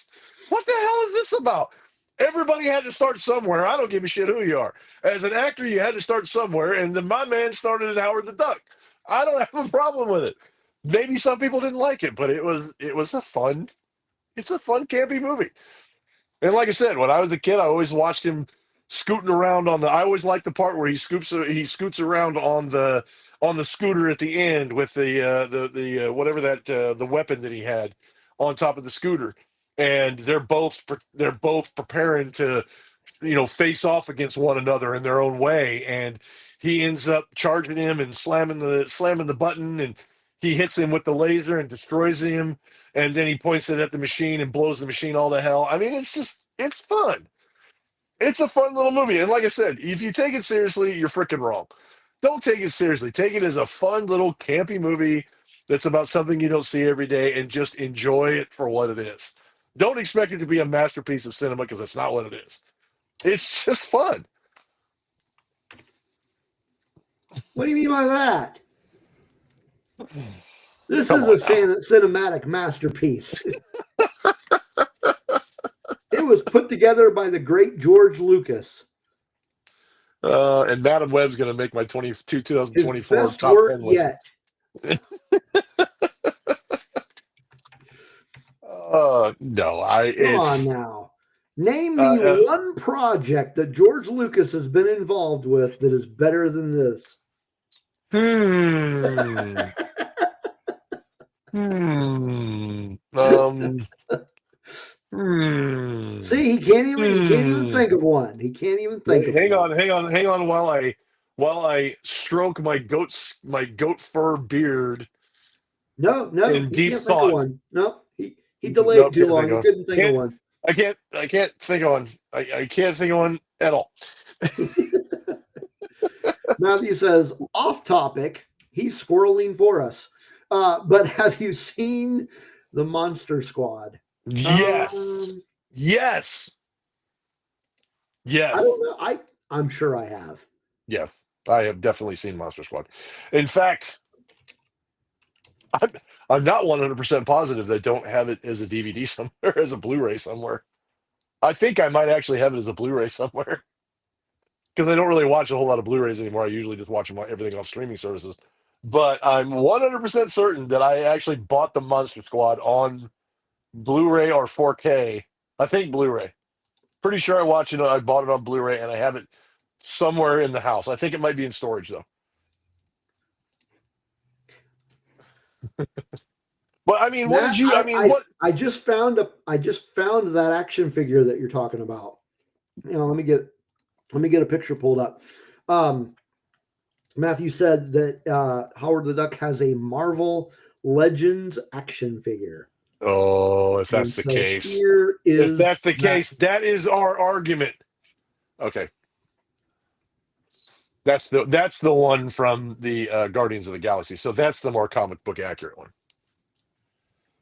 What the hell is this about? Everybody had to start somewhere. I don't give a shit who you are. As an actor, you had to start somewhere, and then my man started at Howard the Duck. I don't have a problem with it. Maybe some people didn't like it, but it was a fun campy movie. And like I said, when I was a kid, I always watched him scooting around I always liked the part where he scoots around on the scooter at the end with the whatever that the weapon that he had on top of the scooter, and they're both preparing to face off against one another in their own way, and he ends up charging him and slamming the button, and he hits him with the laser and destroys him, and then he points it at the machine and blows the machine all to hell. I mean, it's fun. It's a fun little movie. And like I said, if you take it seriously, you're freaking wrong. Don't take it seriously. Take it as a fun little campy movie that's about something you don't see every day, and just enjoy it for what it is. Don't expect it to be a masterpiece of cinema, because that's not what it is. It's just fun. What do you mean by that? This is a cinematic masterpiece. It was put together by the great George Lucas. And Madam Web's going to make my 2024 best top work 10 list. Yet. No, Come on now. Name me one project that George Lucas has been involved with that is better than this. See, he can't even think of one. He can't even think of hang one. Hang on while I stroke my goat fur beard. No, in he deep can't thought. think of one. No, he delayed too long. He couldn't think of one. I can't think of one. I can't think of one at all. Matthew says, off topic, he's squirreling for us. But have you seen the Monster Squad? Yes. Yes. I Yes. don't know. I'm sure I have. Yeah. I have definitely seen Monster Squad. In fact, I'm not 100% positive that I don't have it as a DVD somewhere, as a Blu-ray somewhere. I think I might actually have it as a Blu-ray somewhere because I don't really watch a whole lot of Blu-rays anymore. I usually just watch everything off streaming services. But I'm 100% certain that I actually bought the Monster Squad on Blu-ray or 4K. I think Blu-ray. Pretty sure I watched it. I bought it on Blu-ray, and I have it somewhere in the house. I think it might be in storage though. But I mean, what did Matt, you? I mean, what? I just found that action figure that you're talking about. Let me get a picture pulled up. Matthew said that Howard the Duck has a Marvel Legends action figure. Oh, if And that's the so case, here if is that's the case, that is our argument. Okay, that's the one from the Guardians of the Galaxy. So that's the more comic book accurate one.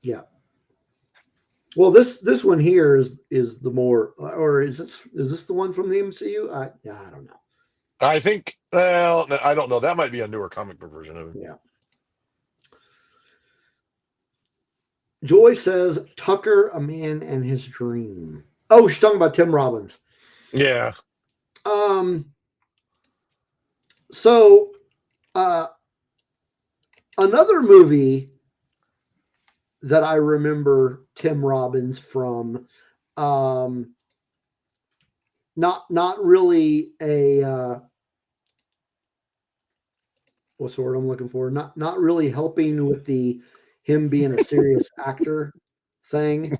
Yeah. Well, this one here is the more, or is this the one from the MCU? I don't know. I think. Well, I don't know. That might be a newer comic book version of it. Yeah. Joy says Tucker, a man and his dream. Oh, she's talking about Tim Robbins. Yeah. So, another movie that I remember Tim Robbins from, not really a what's the word I'm looking for? Not really helping with him being a serious actor thing.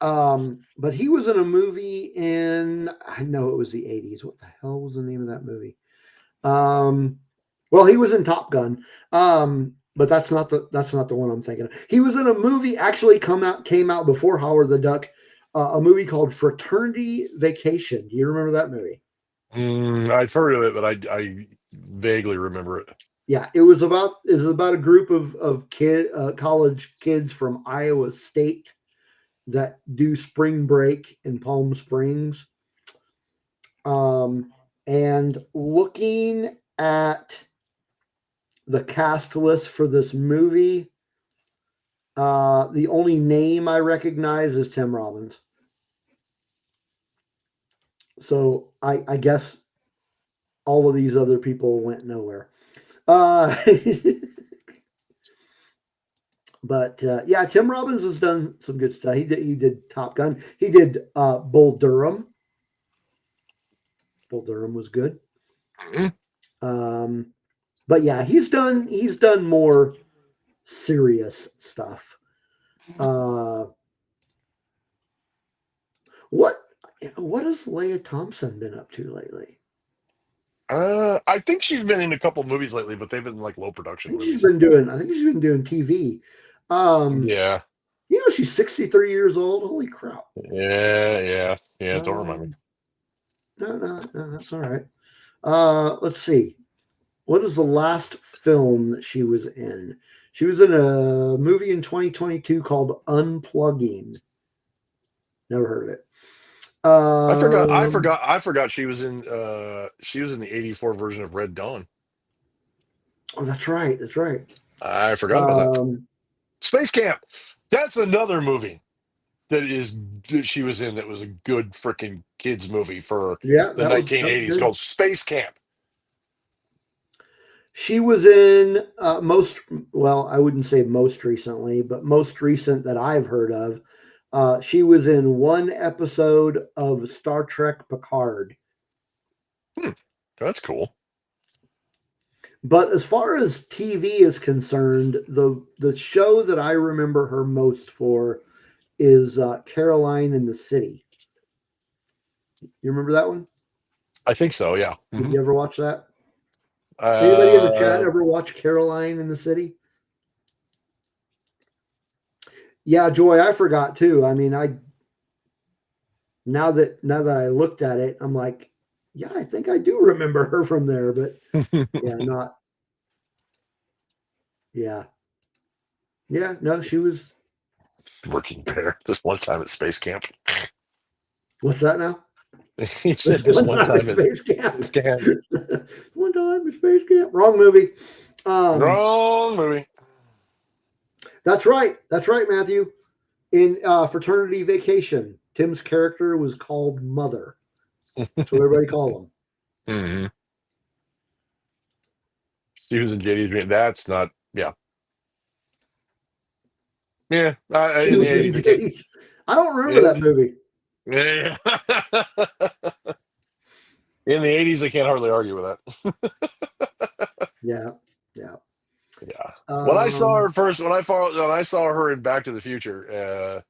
But he was in a movie I know it was the 80s. What the hell was the name of that movie? Well, he was in Top Gun. But that's not the one I'm thinking of. He was in a movie actually came out before Howard the Duck, a movie called Fraternity Vacation. Do you remember that movie? I've heard of it, but I vaguely remember it. Yeah, it was about a group of college kids from Iowa State that do spring break in Palm Springs. And looking at the cast list for this movie, the only name I recognize is Tim Robbins. So I guess all of these other people went nowhere. But yeah, Tim Robbins has done some good stuff. He did Top Gun. He did Bull Durham. Bull Durham was good. Mm-hmm. But yeah, he's done more serious stuff. What has Leah Thompson been up to lately? I think she's been in a couple movies lately, but they've been like low production movies. I think she's been doing TV. Yeah. She's 63 years old. Holy crap. Yeah. Don't remind me. No, that's all right. Let's see. What is the last film that she was in? She was in a movie in 2022 called Unplugging. Never heard of it. I forgot she was in the 84 version of Red Dawn. Oh, that's right. I forgot about that. Space Camp. That's another movie that she was in that was a good freaking kids movie for the 1980s called Space Camp. She was in I wouldn't say most recently, but most recent that I've heard of. She was in one episode of Star Trek Picard. That's cool. But as far as TV is concerned, the show that I remember her most for is Caroline in the City. You remember that one? I think so, yeah. Did you ever watch that? Anybody in the chat ever watch Caroline in the City? Yeah, Joy, I forgot too. I mean, now that I looked at it, I'm like, yeah, I think I do remember her from there, but yeah, no, she was working bear this one time at Space Camp. What's that now? He said this one time at Space Camp. Space Camp. One time at Space Camp. Wrong movie. Wrong movie. That's right. That's right, Matthew. In Fraternity Vacation, Tim's character was called Mother. That's what everybody called him. Mm-hmm. Susan JD's dream. That's not. Yeah. Yeah. In the 80s. I don't remember that movie. Yeah. In the 80s, I can't hardly argue with that. Yeah. When I saw her first, when I saw her in Back to the Future,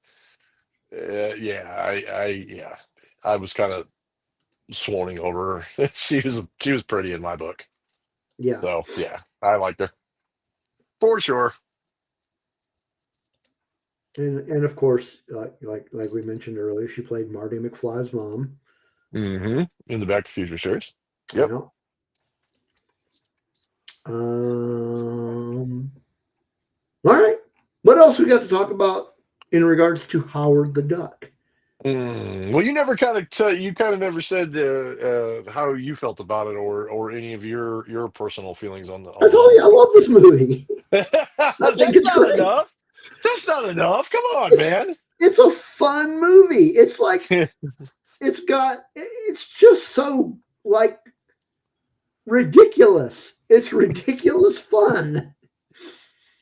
I was kind of swooning over her. She was pretty in my book. Yeah. So yeah, I liked her for sure. And of course, like we mentioned earlier, she played Marty McFly's mom. Mm-hmm. In the Back to the Future series. Yep. All right. What else we got to talk about in regards to Howard the Duck? Well, you never kind of never said how you felt about it or any of your personal feelings on the. I told you I love this movie. That's not enough. That's not enough. Come on, man. It's a fun movie. It's like it's just so like ridiculous. It's ridiculous fun.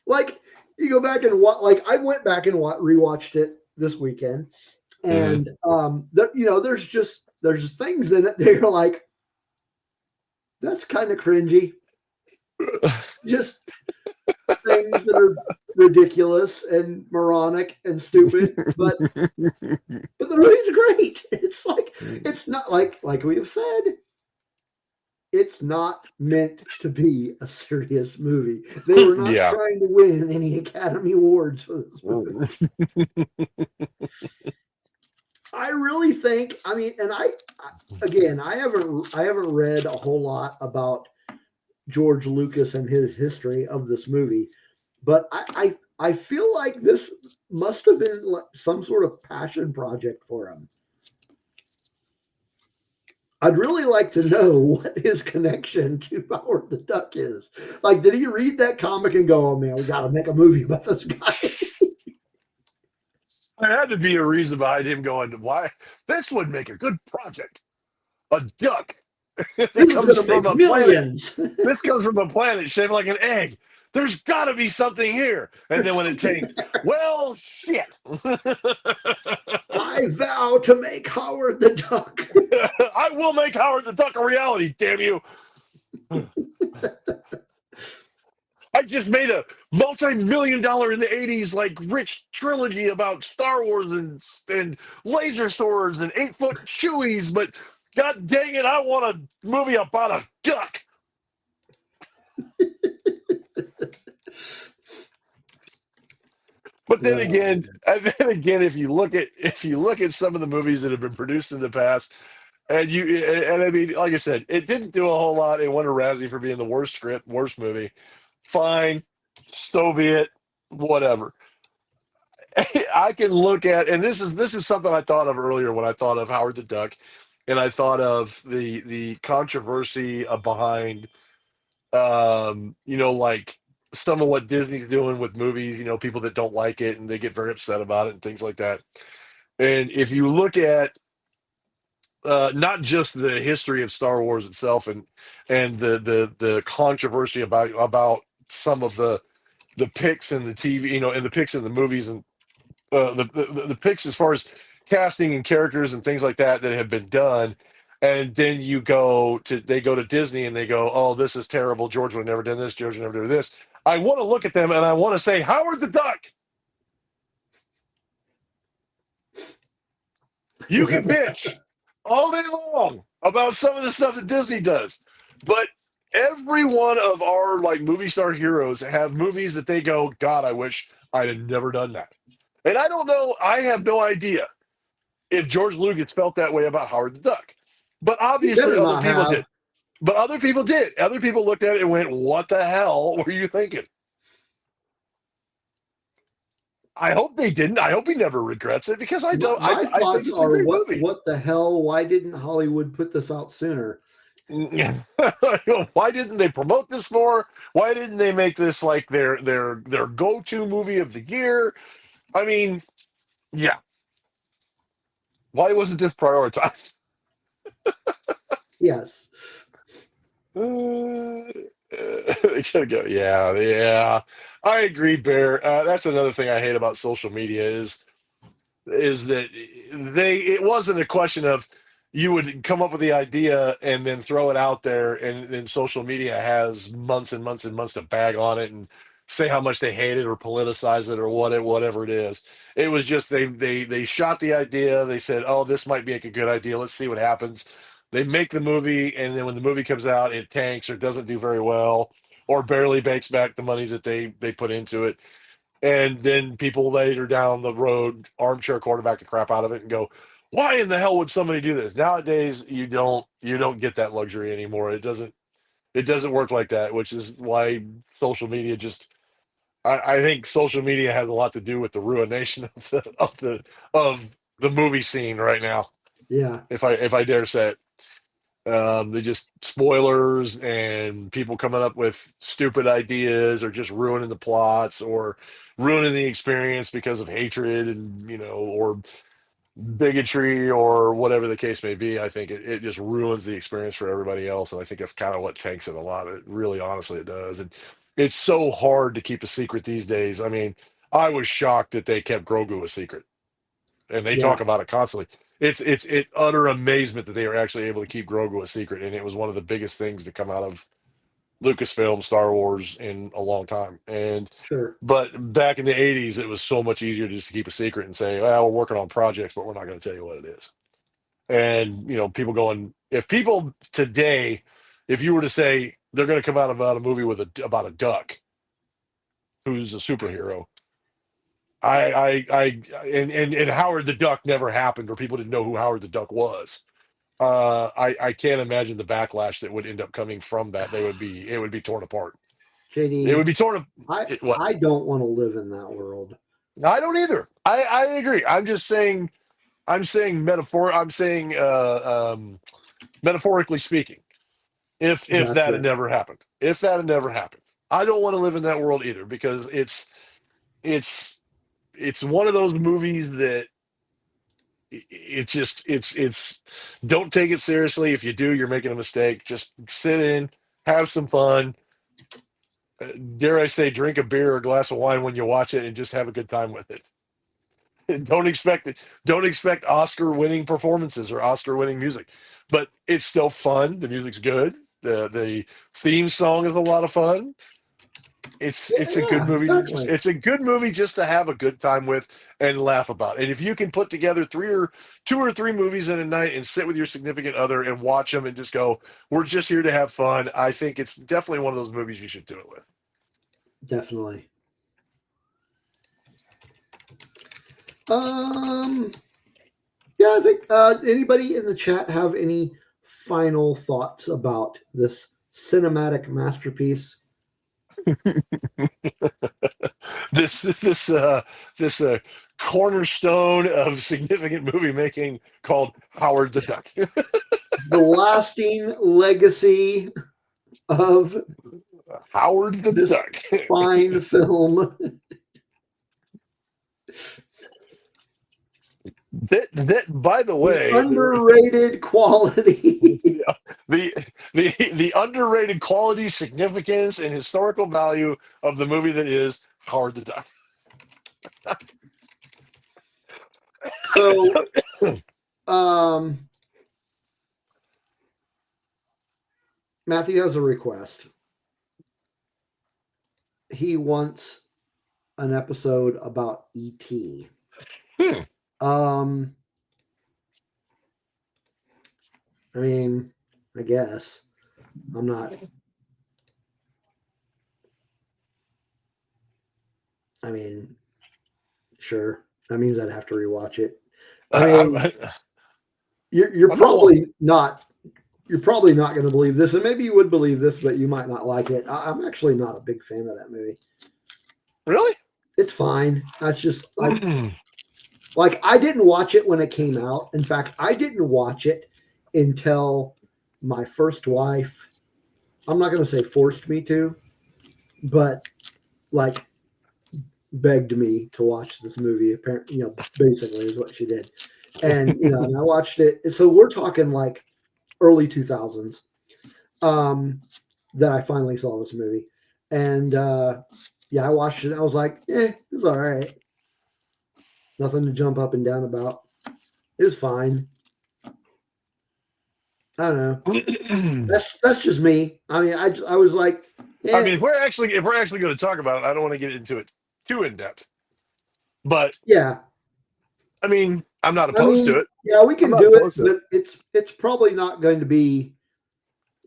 Like you go back and watch. Like I went back and rewatched it this weekend, and there's just things in it that you're like, that's kind of cringy. Just things that are ridiculous and moronic and stupid, but the movie's great. It's like it's not like we have said. It's not meant to be a serious movie. They were not trying to win any Academy Awards for this movie. I really think. I mean, and I haven't read a whole lot about George Lucas and his history of this movie, but I feel like this must have been some sort of passion project for him. I'd really like to know what his connection to Howard the Duck is. Like, did he read that comic and go, "Oh man, we got to make a movie about this guy"? There had to be a reason behind him going, "Why this would make a good project? A duck." This comes from a planet. This comes from a planet shaped like an egg. There's got to be something here. And then when it tanked, well, shit. I vow to make Howard the Duck. I will make Howard the Duck a reality, damn you. I just made a multi-million-dollar in the 80s, like, rich trilogy about Star Wars and laser swords and 8-foot Chewies, but God dang it, I want a movie about a duck. But then again, if you look at some of the movies that have been produced in the past, and I mean, like I said, it didn't do a whole lot. It won a Razzie for being the worst script, worst movie. Fine, so be it. Whatever. I can look at, and this is something I thought of earlier when I thought of Howard the Duck, and I thought of the controversy behind, like some of what Disney's doing with movies. People that don't like it and they get very upset about it and things like that. And if you look at not just the history of Star Wars itself and the controversy about some of the picks in the TV, and the picks in the movies and the picks as far as casting and characters and things like that have been done, and then they go to Disney and they go, "Oh, this is terrible. George would have never done this. George would never do this." I want to look at them and I want to say, Howard the Duck. You can bitch all day long about some of the stuff that Disney does, but every one of our movie star heroes have movies that they go, "God, I wish I'd have never done that." And I don't know. I have no idea if George Lucas felt that way about Howard the Duck, but obviously other people did. But other people did. Other people looked at it and went, "What the hell were you thinking?" I hope they didn't. I hope he never regrets it because I don't. My I think thoughts it's a are, great movie. what the hell? Why didn't Hollywood put this out sooner? Why didn't they promote this more? Why didn't they make this like their go-to movie of the year? I mean, yeah. Why wasn't this prioritized? Yes. They gotta go. Yeah, yeah. I agree, Bear. That's another thing I hate about social media is that it wasn't a question of you would come up with the idea and then throw it out there, and then social media has months and months and months to bag on it and say how much they hate it or politicize it or whatever it is. It was just they shot the idea. They said, "Oh, this might be a good idea. Let's see what happens." They make the movie, and then when the movie comes out, it tanks or doesn't do very well or barely makes back the money that they put into it. And then people later down the road armchair quarterback the crap out of it and go, why in the hell would somebody do this? Nowadays, you don't get that luxury anymore. It doesn't work like that, which is why social media just I think social media has a lot to do with the ruination of the movie scene right now. Yeah. If I dare say it. They just spoilers and people coming up with stupid ideas or just ruining the plots or ruining the experience because of hatred and or bigotry or whatever the case may be. I think it just ruins the experience for everybody else, and I think that's kind of what tanks it a lot. It really, honestly, it does. And it's so hard to keep a secret these days. I mean, I was shocked that they kept Grogu a secret, and they Yeah. talk about it constantly. It's utter amazement that they were actually able to keep Grogu a secret, and it was one of the biggest things to come out of Lucasfilm, Star Wars in a long time. And Sure. but back in the '80s, it was so much easier just to keep a secret and say, "Well, we're working on projects, but we're not going to tell you what it is." And people going, if people today, if you were to say they're going to come out about a movie with about a duck who's a superhero, and Howard the Duck never happened, or people didn't know who Howard the Duck was. I can't imagine the backlash that would end up coming from that. It would be torn apart. It would JD, be torn. What? I don't want to live in that world. I don't either. I agree. I'm just saying. I'm saying metaphor. I'm saying metaphorically speaking. If that had Gotcha. never happened, I don't want to live in that world either because it's one of those movies that it's don't take it seriously. If you do, you're making a mistake. Just sit in, have some fun. Dare I say, drink a beer or a glass of wine when you watch it, and just have a good time with it. Don't expect Oscar-winning performances or Oscar-winning music, but it's still fun. The music's good. The theme song is a lot of fun. It's a good Yeah, movie. exactly. It's a good movie just to have a good time with and laugh about. And if you can put together two or three movies in a night and sit with your significant other and watch them and just go, "We're just here to have fun," I think it's definitely one of those movies you should do it with. Definitely. Yeah, I think anybody in the chat have any final thoughts about this cinematic masterpiece? This cornerstone of significant movie making called Howard the Duck. The lasting legacy of Howard the this Duck. fine film. That by the way, Underrated quality. the underrated quality, significance, and historical value of the movie that is Howard the Duck. So, Matthew has a request. He wants an episode about E.T. I mean, I guess I'm not. I mean, sure. That means I'd have to rewatch it. I mean, you're probably not. You're probably not going to believe this, and maybe you would believe this, but you might not like it. I'm actually not a big fan of that movie. Really? It's fine. That's just I didn't watch it when it came out. In fact, I didn't watch it until my first wife, I'm not going to say forced me to, but like begged me to watch this movie. Apparently, basically is what she did. And, and I watched it. So we're talking like early 2000s that I finally saw this movie. And yeah, I watched it. I was like, it's all right. Nothing to jump up and down about. It was fine. I don't know. That's just me. I mean, I was like, I mean, if we're actually going to talk about it, I don't want to get into it too in depth. But yeah, I mean, I'm not opposed to it. Yeah, we can do it, but it's probably not going to be.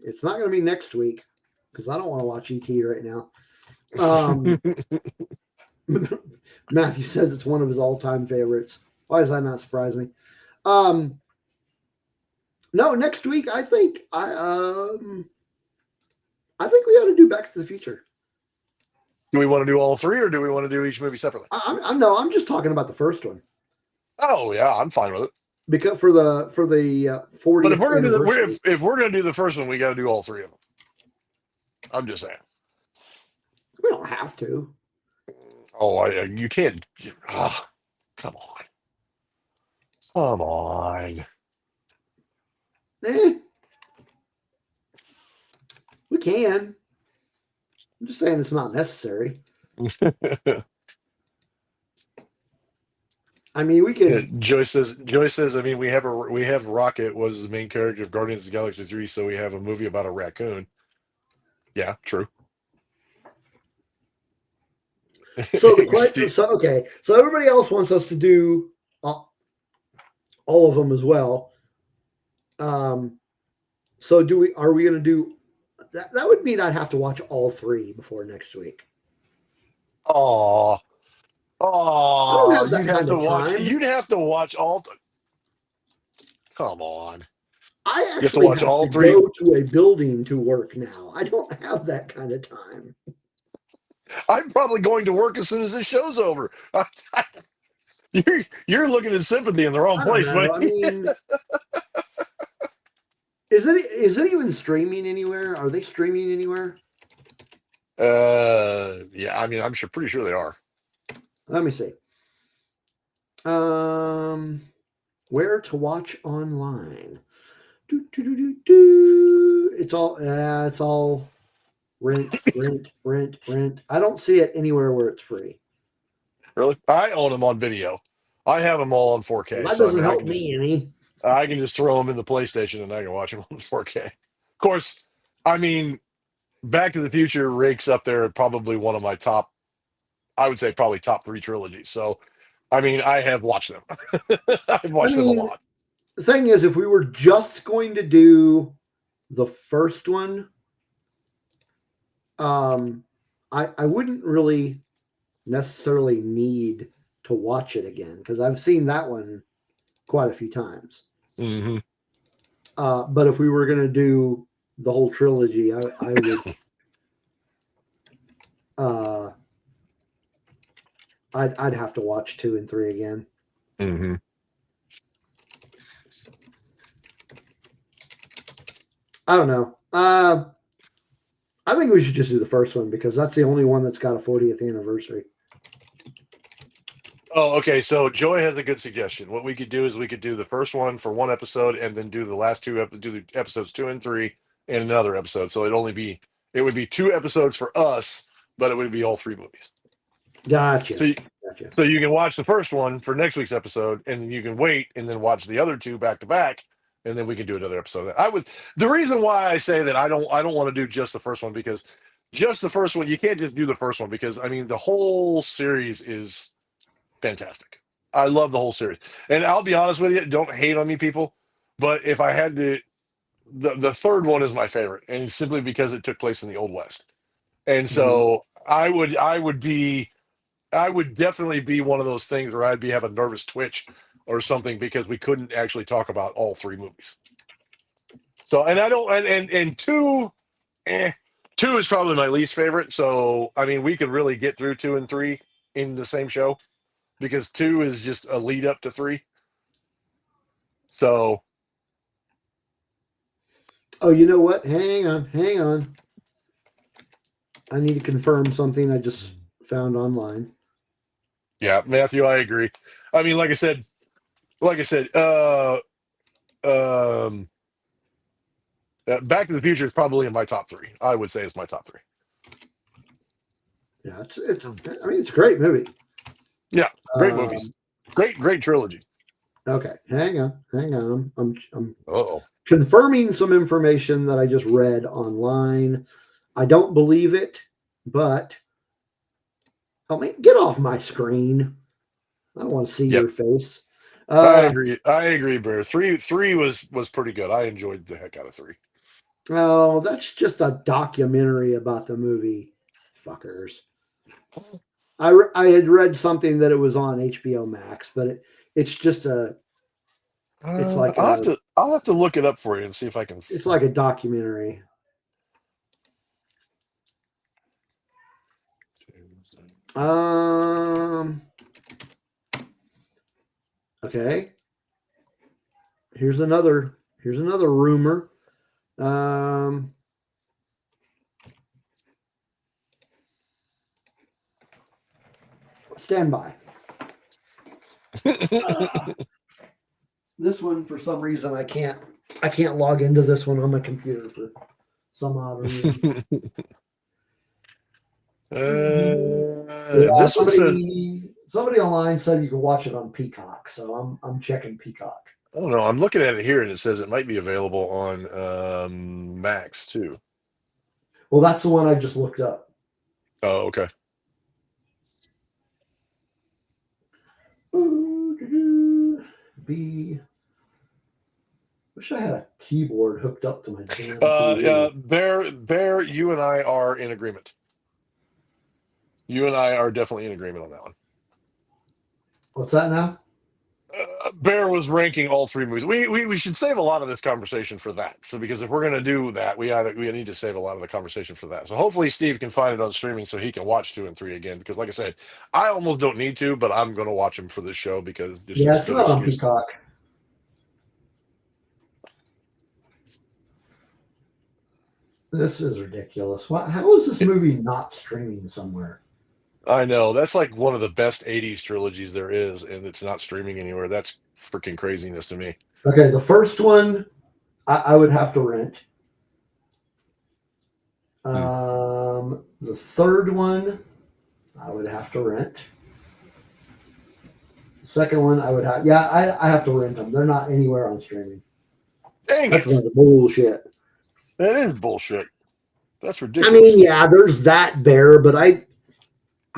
It's not going to be next week because I don't want to watch ET right now. Matthew says it's one of his all-time favorites. Why does that not surprise me? No, next week I think we ought to do Back to the Future. Do we want to do all three, or do we want to do each movie separately? I'm just talking about the first one. Oh yeah, I'm fine with it. Because for the 40th. But if we're gonna do the first one, we got to do all three of them. I'm just saying. We don't have to. Oh, you can't. Come on. Come on. We can. I'm just saying it's not necessary. I mean, we can. Joyce says. I mean, we have Rocket was the main character of Guardians of the Galaxy 3, so we have a movie about a raccoon. Yeah, true. So the question. So everybody else wants us to do all of them as well. So are we going to do that? That would mean I'd have to watch all three before next week. Oh, you'd have to watch all. Come on. I actually have to watch all three. Go to a building to work now. I don't have that kind of time. I'm probably going to work as soon as this show's over. You're looking at sympathy in the wrong place, man. I mean, is it even streaming anywhere? Are they streaming anywhere? Yeah. I mean, I'm pretty sure they are. Let me see. Where to watch online? It's all rent. I don't see it anywhere where it's free. Really? I own them on video. I have them all on 4K. That doesn't help me any. I can just throw them in the PlayStation and I can watch them on 4K. Of course, I mean, Back to the Future ranks up there at probably one of my top, I would say probably top 3 trilogies. So, I mean, I have watched them. I've watched them a lot. The thing is, if we were just going to do the first one, I wouldn't really necessarily need to watch it again because I've seen that one quite a few times. Mm-hmm. But if we were going to do the whole trilogy, I would. I'd have to watch 2 and 3 again. Mm-hmm. I don't know. I think we should just do the first one because that's the only one that's got a 40th anniversary. Oh, okay. So Joy has a good suggestion. What we could do is we could do the first one for one episode and then do the last do the episodes 2 and 3 in another episode. So it would be 2 episodes for us, but it would be all 3 movies. Gotcha. So you can watch the first one for next week's episode, and then you can wait and then watch the other 2 back to back, and then we can do another episode. The reason why I say that I don't want to do just the first one because just the first one, you can't just do the first one because I mean the whole series is fantastic. I love the whole series. And I'll be honest with you, don't hate on me, people, but if I had to, the third one is my favorite, and simply because it took place in the Old West. And so I would definitely be one of those things where I'd have a nervous twitch or something because we couldn't actually talk about all 3 movies. So, and I don't, and 2 is probably my least favorite. So, I mean, we could really get through 2 and 3 in the same show because 2 is just a lead up to 3. So. Oh, you know what? Hang on. I need to confirm something I just found online. Yeah, Matthew, I agree. I mean, like I said, Back to the Future is probably in my top 3. I would say it's my top 3. Yeah, it's. I mean, it's a great movie. Yeah, great movies. Great trilogy. Okay, hang on. I'm Uh-oh. confirming some information that I just read online. I don't believe it, but get off my screen. I don't want to see your face. I agree, Bear. Three was pretty good. I enjoyed the heck out of 3. Oh, that's just a documentary about the movie, fuckers. I had read something that it was on HBO Max, but it's just a. It's like I'll have to look it up for you and see if I can. It's like a documentary. Okay. Here's another rumor. Stand by. This one, for some reason, I can't log into this one on my computer for some odd reason. Somebody online said you can watch it on Peacock, so I'm checking Peacock. I don't know. I'm looking at it here, and it says it might be available on Max too. Well, that's the one I just looked up. Oh, okay. Wish I had a keyboard hooked up to my damn TV. Bear, you and I are in agreement. You and I are definitely in agreement on that one. What's that now? Bear was ranking all 3 movies. We should save a lot of this conversation for that. So because if we're going to do that, we need to save a lot of the conversation for that. So hopefully Steve can find it on streaming so he can watch 2 and 3 again. Because like I said, I almost don't need to, but I'm going to watch them for this show because it's not on Peacock. This is ridiculous. How is this movie not streaming somewhere? I know. That's like one of the best 80s trilogies there is, and it's not streaming anywhere. That's freaking craziness to me. Okay, the first one I would have to rent. The third one I would have to rent. The second one I would have. Yeah, I have to rent them. They're not anywhere on streaming. Dang That's bullshit. That is bullshit. That's ridiculous. I mean, yeah, there's that Bear, but I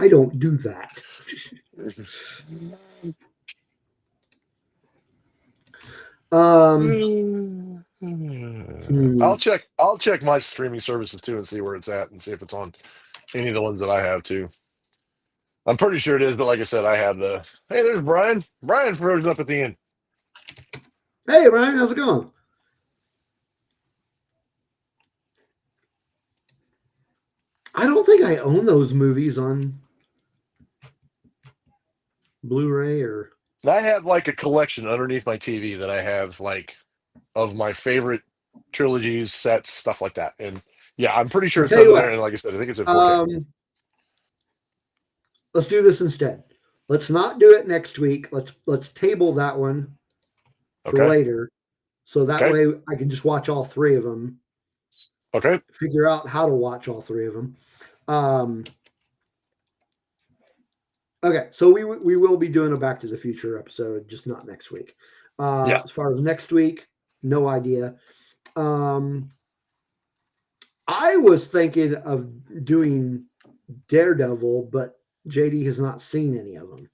don't do that. I'll check my streaming services too and see where it's at and see if it's on any of the ones that I have too. I'm pretty sure it is, but like I said, I have the. Hey, there's Brian. Brian frozen up at the end. Hey, Brian, how's it going? I don't think I own those movies on Blu-ray or. I have like a collection underneath my TV that I have like of my favorite trilogies, sets, stuff like that. And yeah, I'm pretty sure it's under there. And like I said, I think it's in 4K. Let's do this instead. Let's not do it next week. Let's table that one for later, so that way I can just watch all 3 of them. Okay. Figure out how to watch all 3 of them. Okay, so we will be doing a Back to the Future episode, just not next week. As far as next week, no idea. I was thinking of doing Daredevil, but JD has not seen any of them.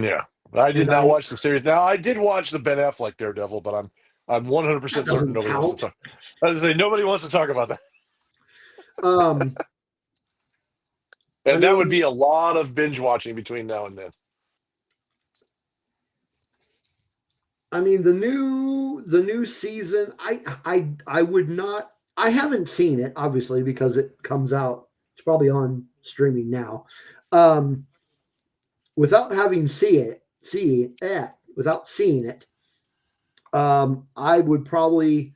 Yeah, I did not watch the series. Now I did watch the Ben Affleck Daredevil, but I'm 100% certain nobody wants to talk. I was say nobody wants to talk about that. And that would be a lot of binge watching between now and then. I mean, the new season, I would not. I haven't seen it, obviously, because it comes out. It's probably on streaming now. without having without seeing it, I would probably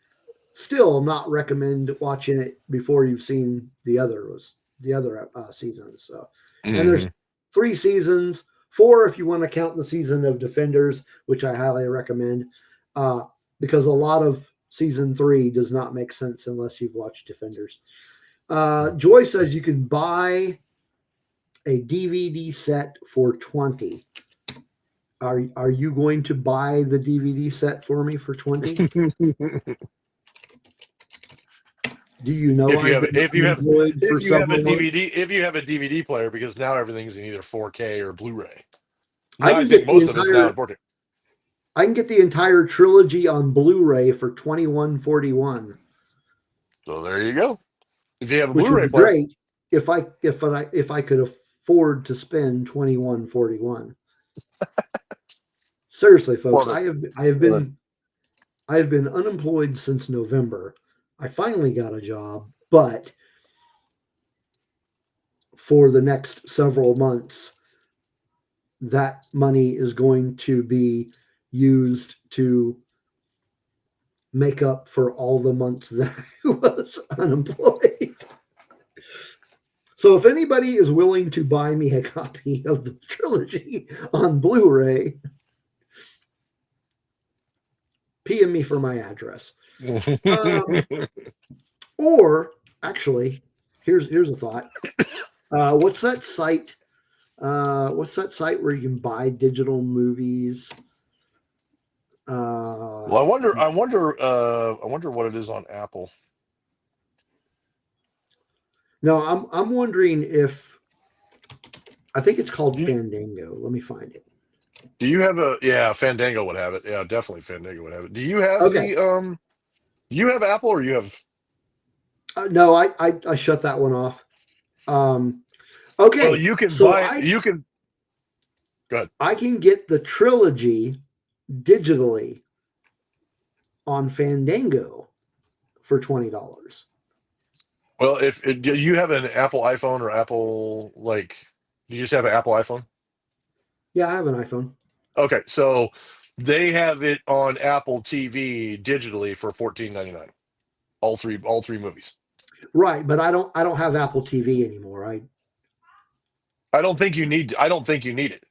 still not recommend watching it before you've seen the other seasons. So, and there's 3 seasons, 4 if you want to count the season of Defenders, which I highly recommend, because a lot of season 3 does not make sense unless you've watched Defenders. Joy says you can buy a DVD set for $20. Are you going to buy the DVD set for me for $20? Do you know if you have a DVD player, because now everything's in either 4K or Blu-ray. Now, I think most of it's now in 4K. I can get the entire trilogy on Blu-ray for $21.41. So there you go. If you have a Which Blu-ray would be player, great if I could afford to spend $21.41. Seriously, folks, I have been unemployed since November. I finally got a job, but for the next several months, that money is going to be used to make up for all the months that I was unemployed. So if anybody is willing to buy me a copy of the trilogy on Blu-ray, PM me for my address. Or actually, here's a thought. What's that site? What's that site where you can buy digital movies? Well, I wonder what it is on Apple. No, I'm wondering if I think it's called Fandango. Let me find it. Do you have Fandango would have it. Yeah, definitely Fandango would have it. Do you have you have Apple or you have? No, I shut that one off. Okay. Well, you can you can. Go ahead. I can get the trilogy digitally on Fandango for $20. Well, do you have an Apple iPhone or Apple, do you just have an Apple iPhone? Yeah, I have an iPhone. Okay, so they have it on Apple TV digitally for $14.99. All three movies. Right, but I don't have Apple TV anymore. I don't think you need it.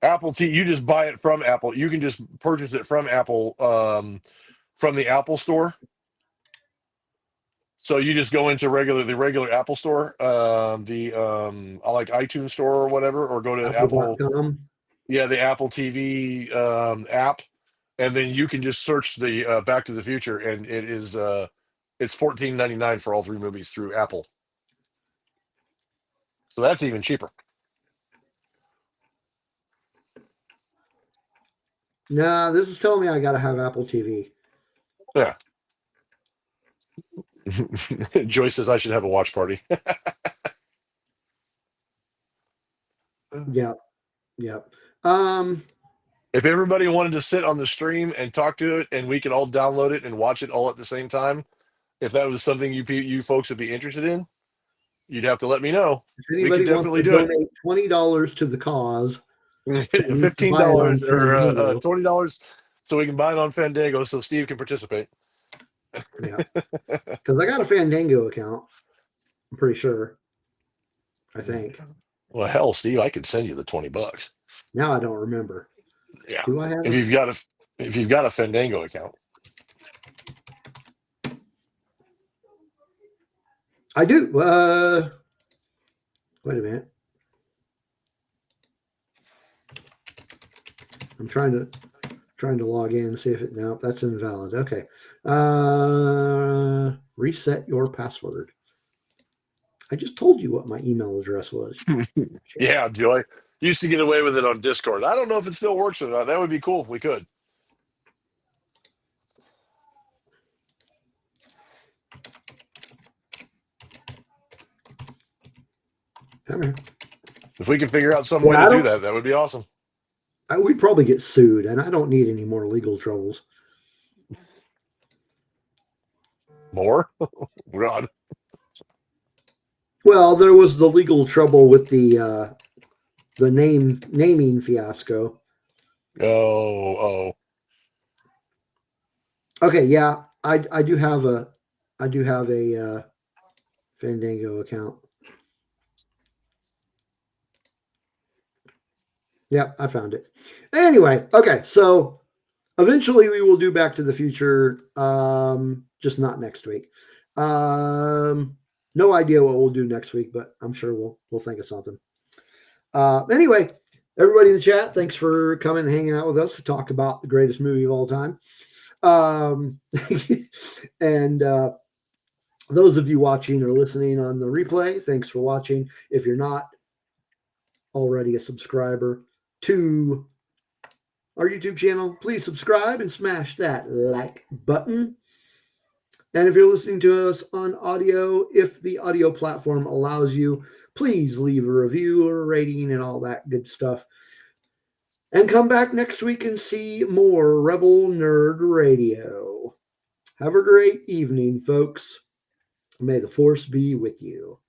Apple TV, you just buy it from Apple. You can just purchase it from Apple, from the Apple Store. So you just go into the regular Apple Store, like iTunes Store or whatever, or go to Apple. Yeah, the Apple TV app, and then you can just search the Back to the Future, and it's $14.99 for all 3 movies through Apple. So that's even cheaper. Nah, this is telling me I got to have Apple TV. Yeah. Joyce says I should have a watch party. Yeah. If everybody wanted to sit on the stream and talk to it, and we could all download it and watch it all at the same time, if that was something you folks would be interested in, you'd have to let me know. If anybody we could definitely wants to donate $20 to the cause, $15 or $20, so we can buy it on Fandango, so Steve can participate. Yeah, because I got a Fandango account. I'm pretty sure. I think. Well, hell, Steve, I could send you the $20. Now I don't remember. Yeah. Do I have if you've got a Fandango account? I do. Wait a minute. I'm trying to log in and see if no, that's invalid. Okay. Reset your password. I just told you what my email address was. Yeah, Joy. Used to get away with it on Discord. I don't know if it still works or not. That would be cool if we could. Come here. If we can figure out some way to do that, that would be awesome. We'd probably get sued, and I don't need any more legal troubles. More? God. Well, there was the legal trouble with the the naming fiasco. Oh. Okay, yeah, I do have a Fandango account. Yep, I found it. Anyway, okay, so eventually we will do Back to the Future, just not next week. No idea what we'll do next week, but I'm sure we'll think of something. Anyway, everybody in the chat, thanks for coming and hanging out with us to talk about the greatest movie of all time. And those of you watching or listening on the replay, thanks for watching. If you're not already a subscriber to our YouTube channel, please subscribe and smash that like button. And if you're listening to us on audio, if the audio platform allows you, please leave a review or a rating and all that good stuff. And come back next week and see more Rebel Nerd Radio. Have a great evening, folks. May the Force be with you.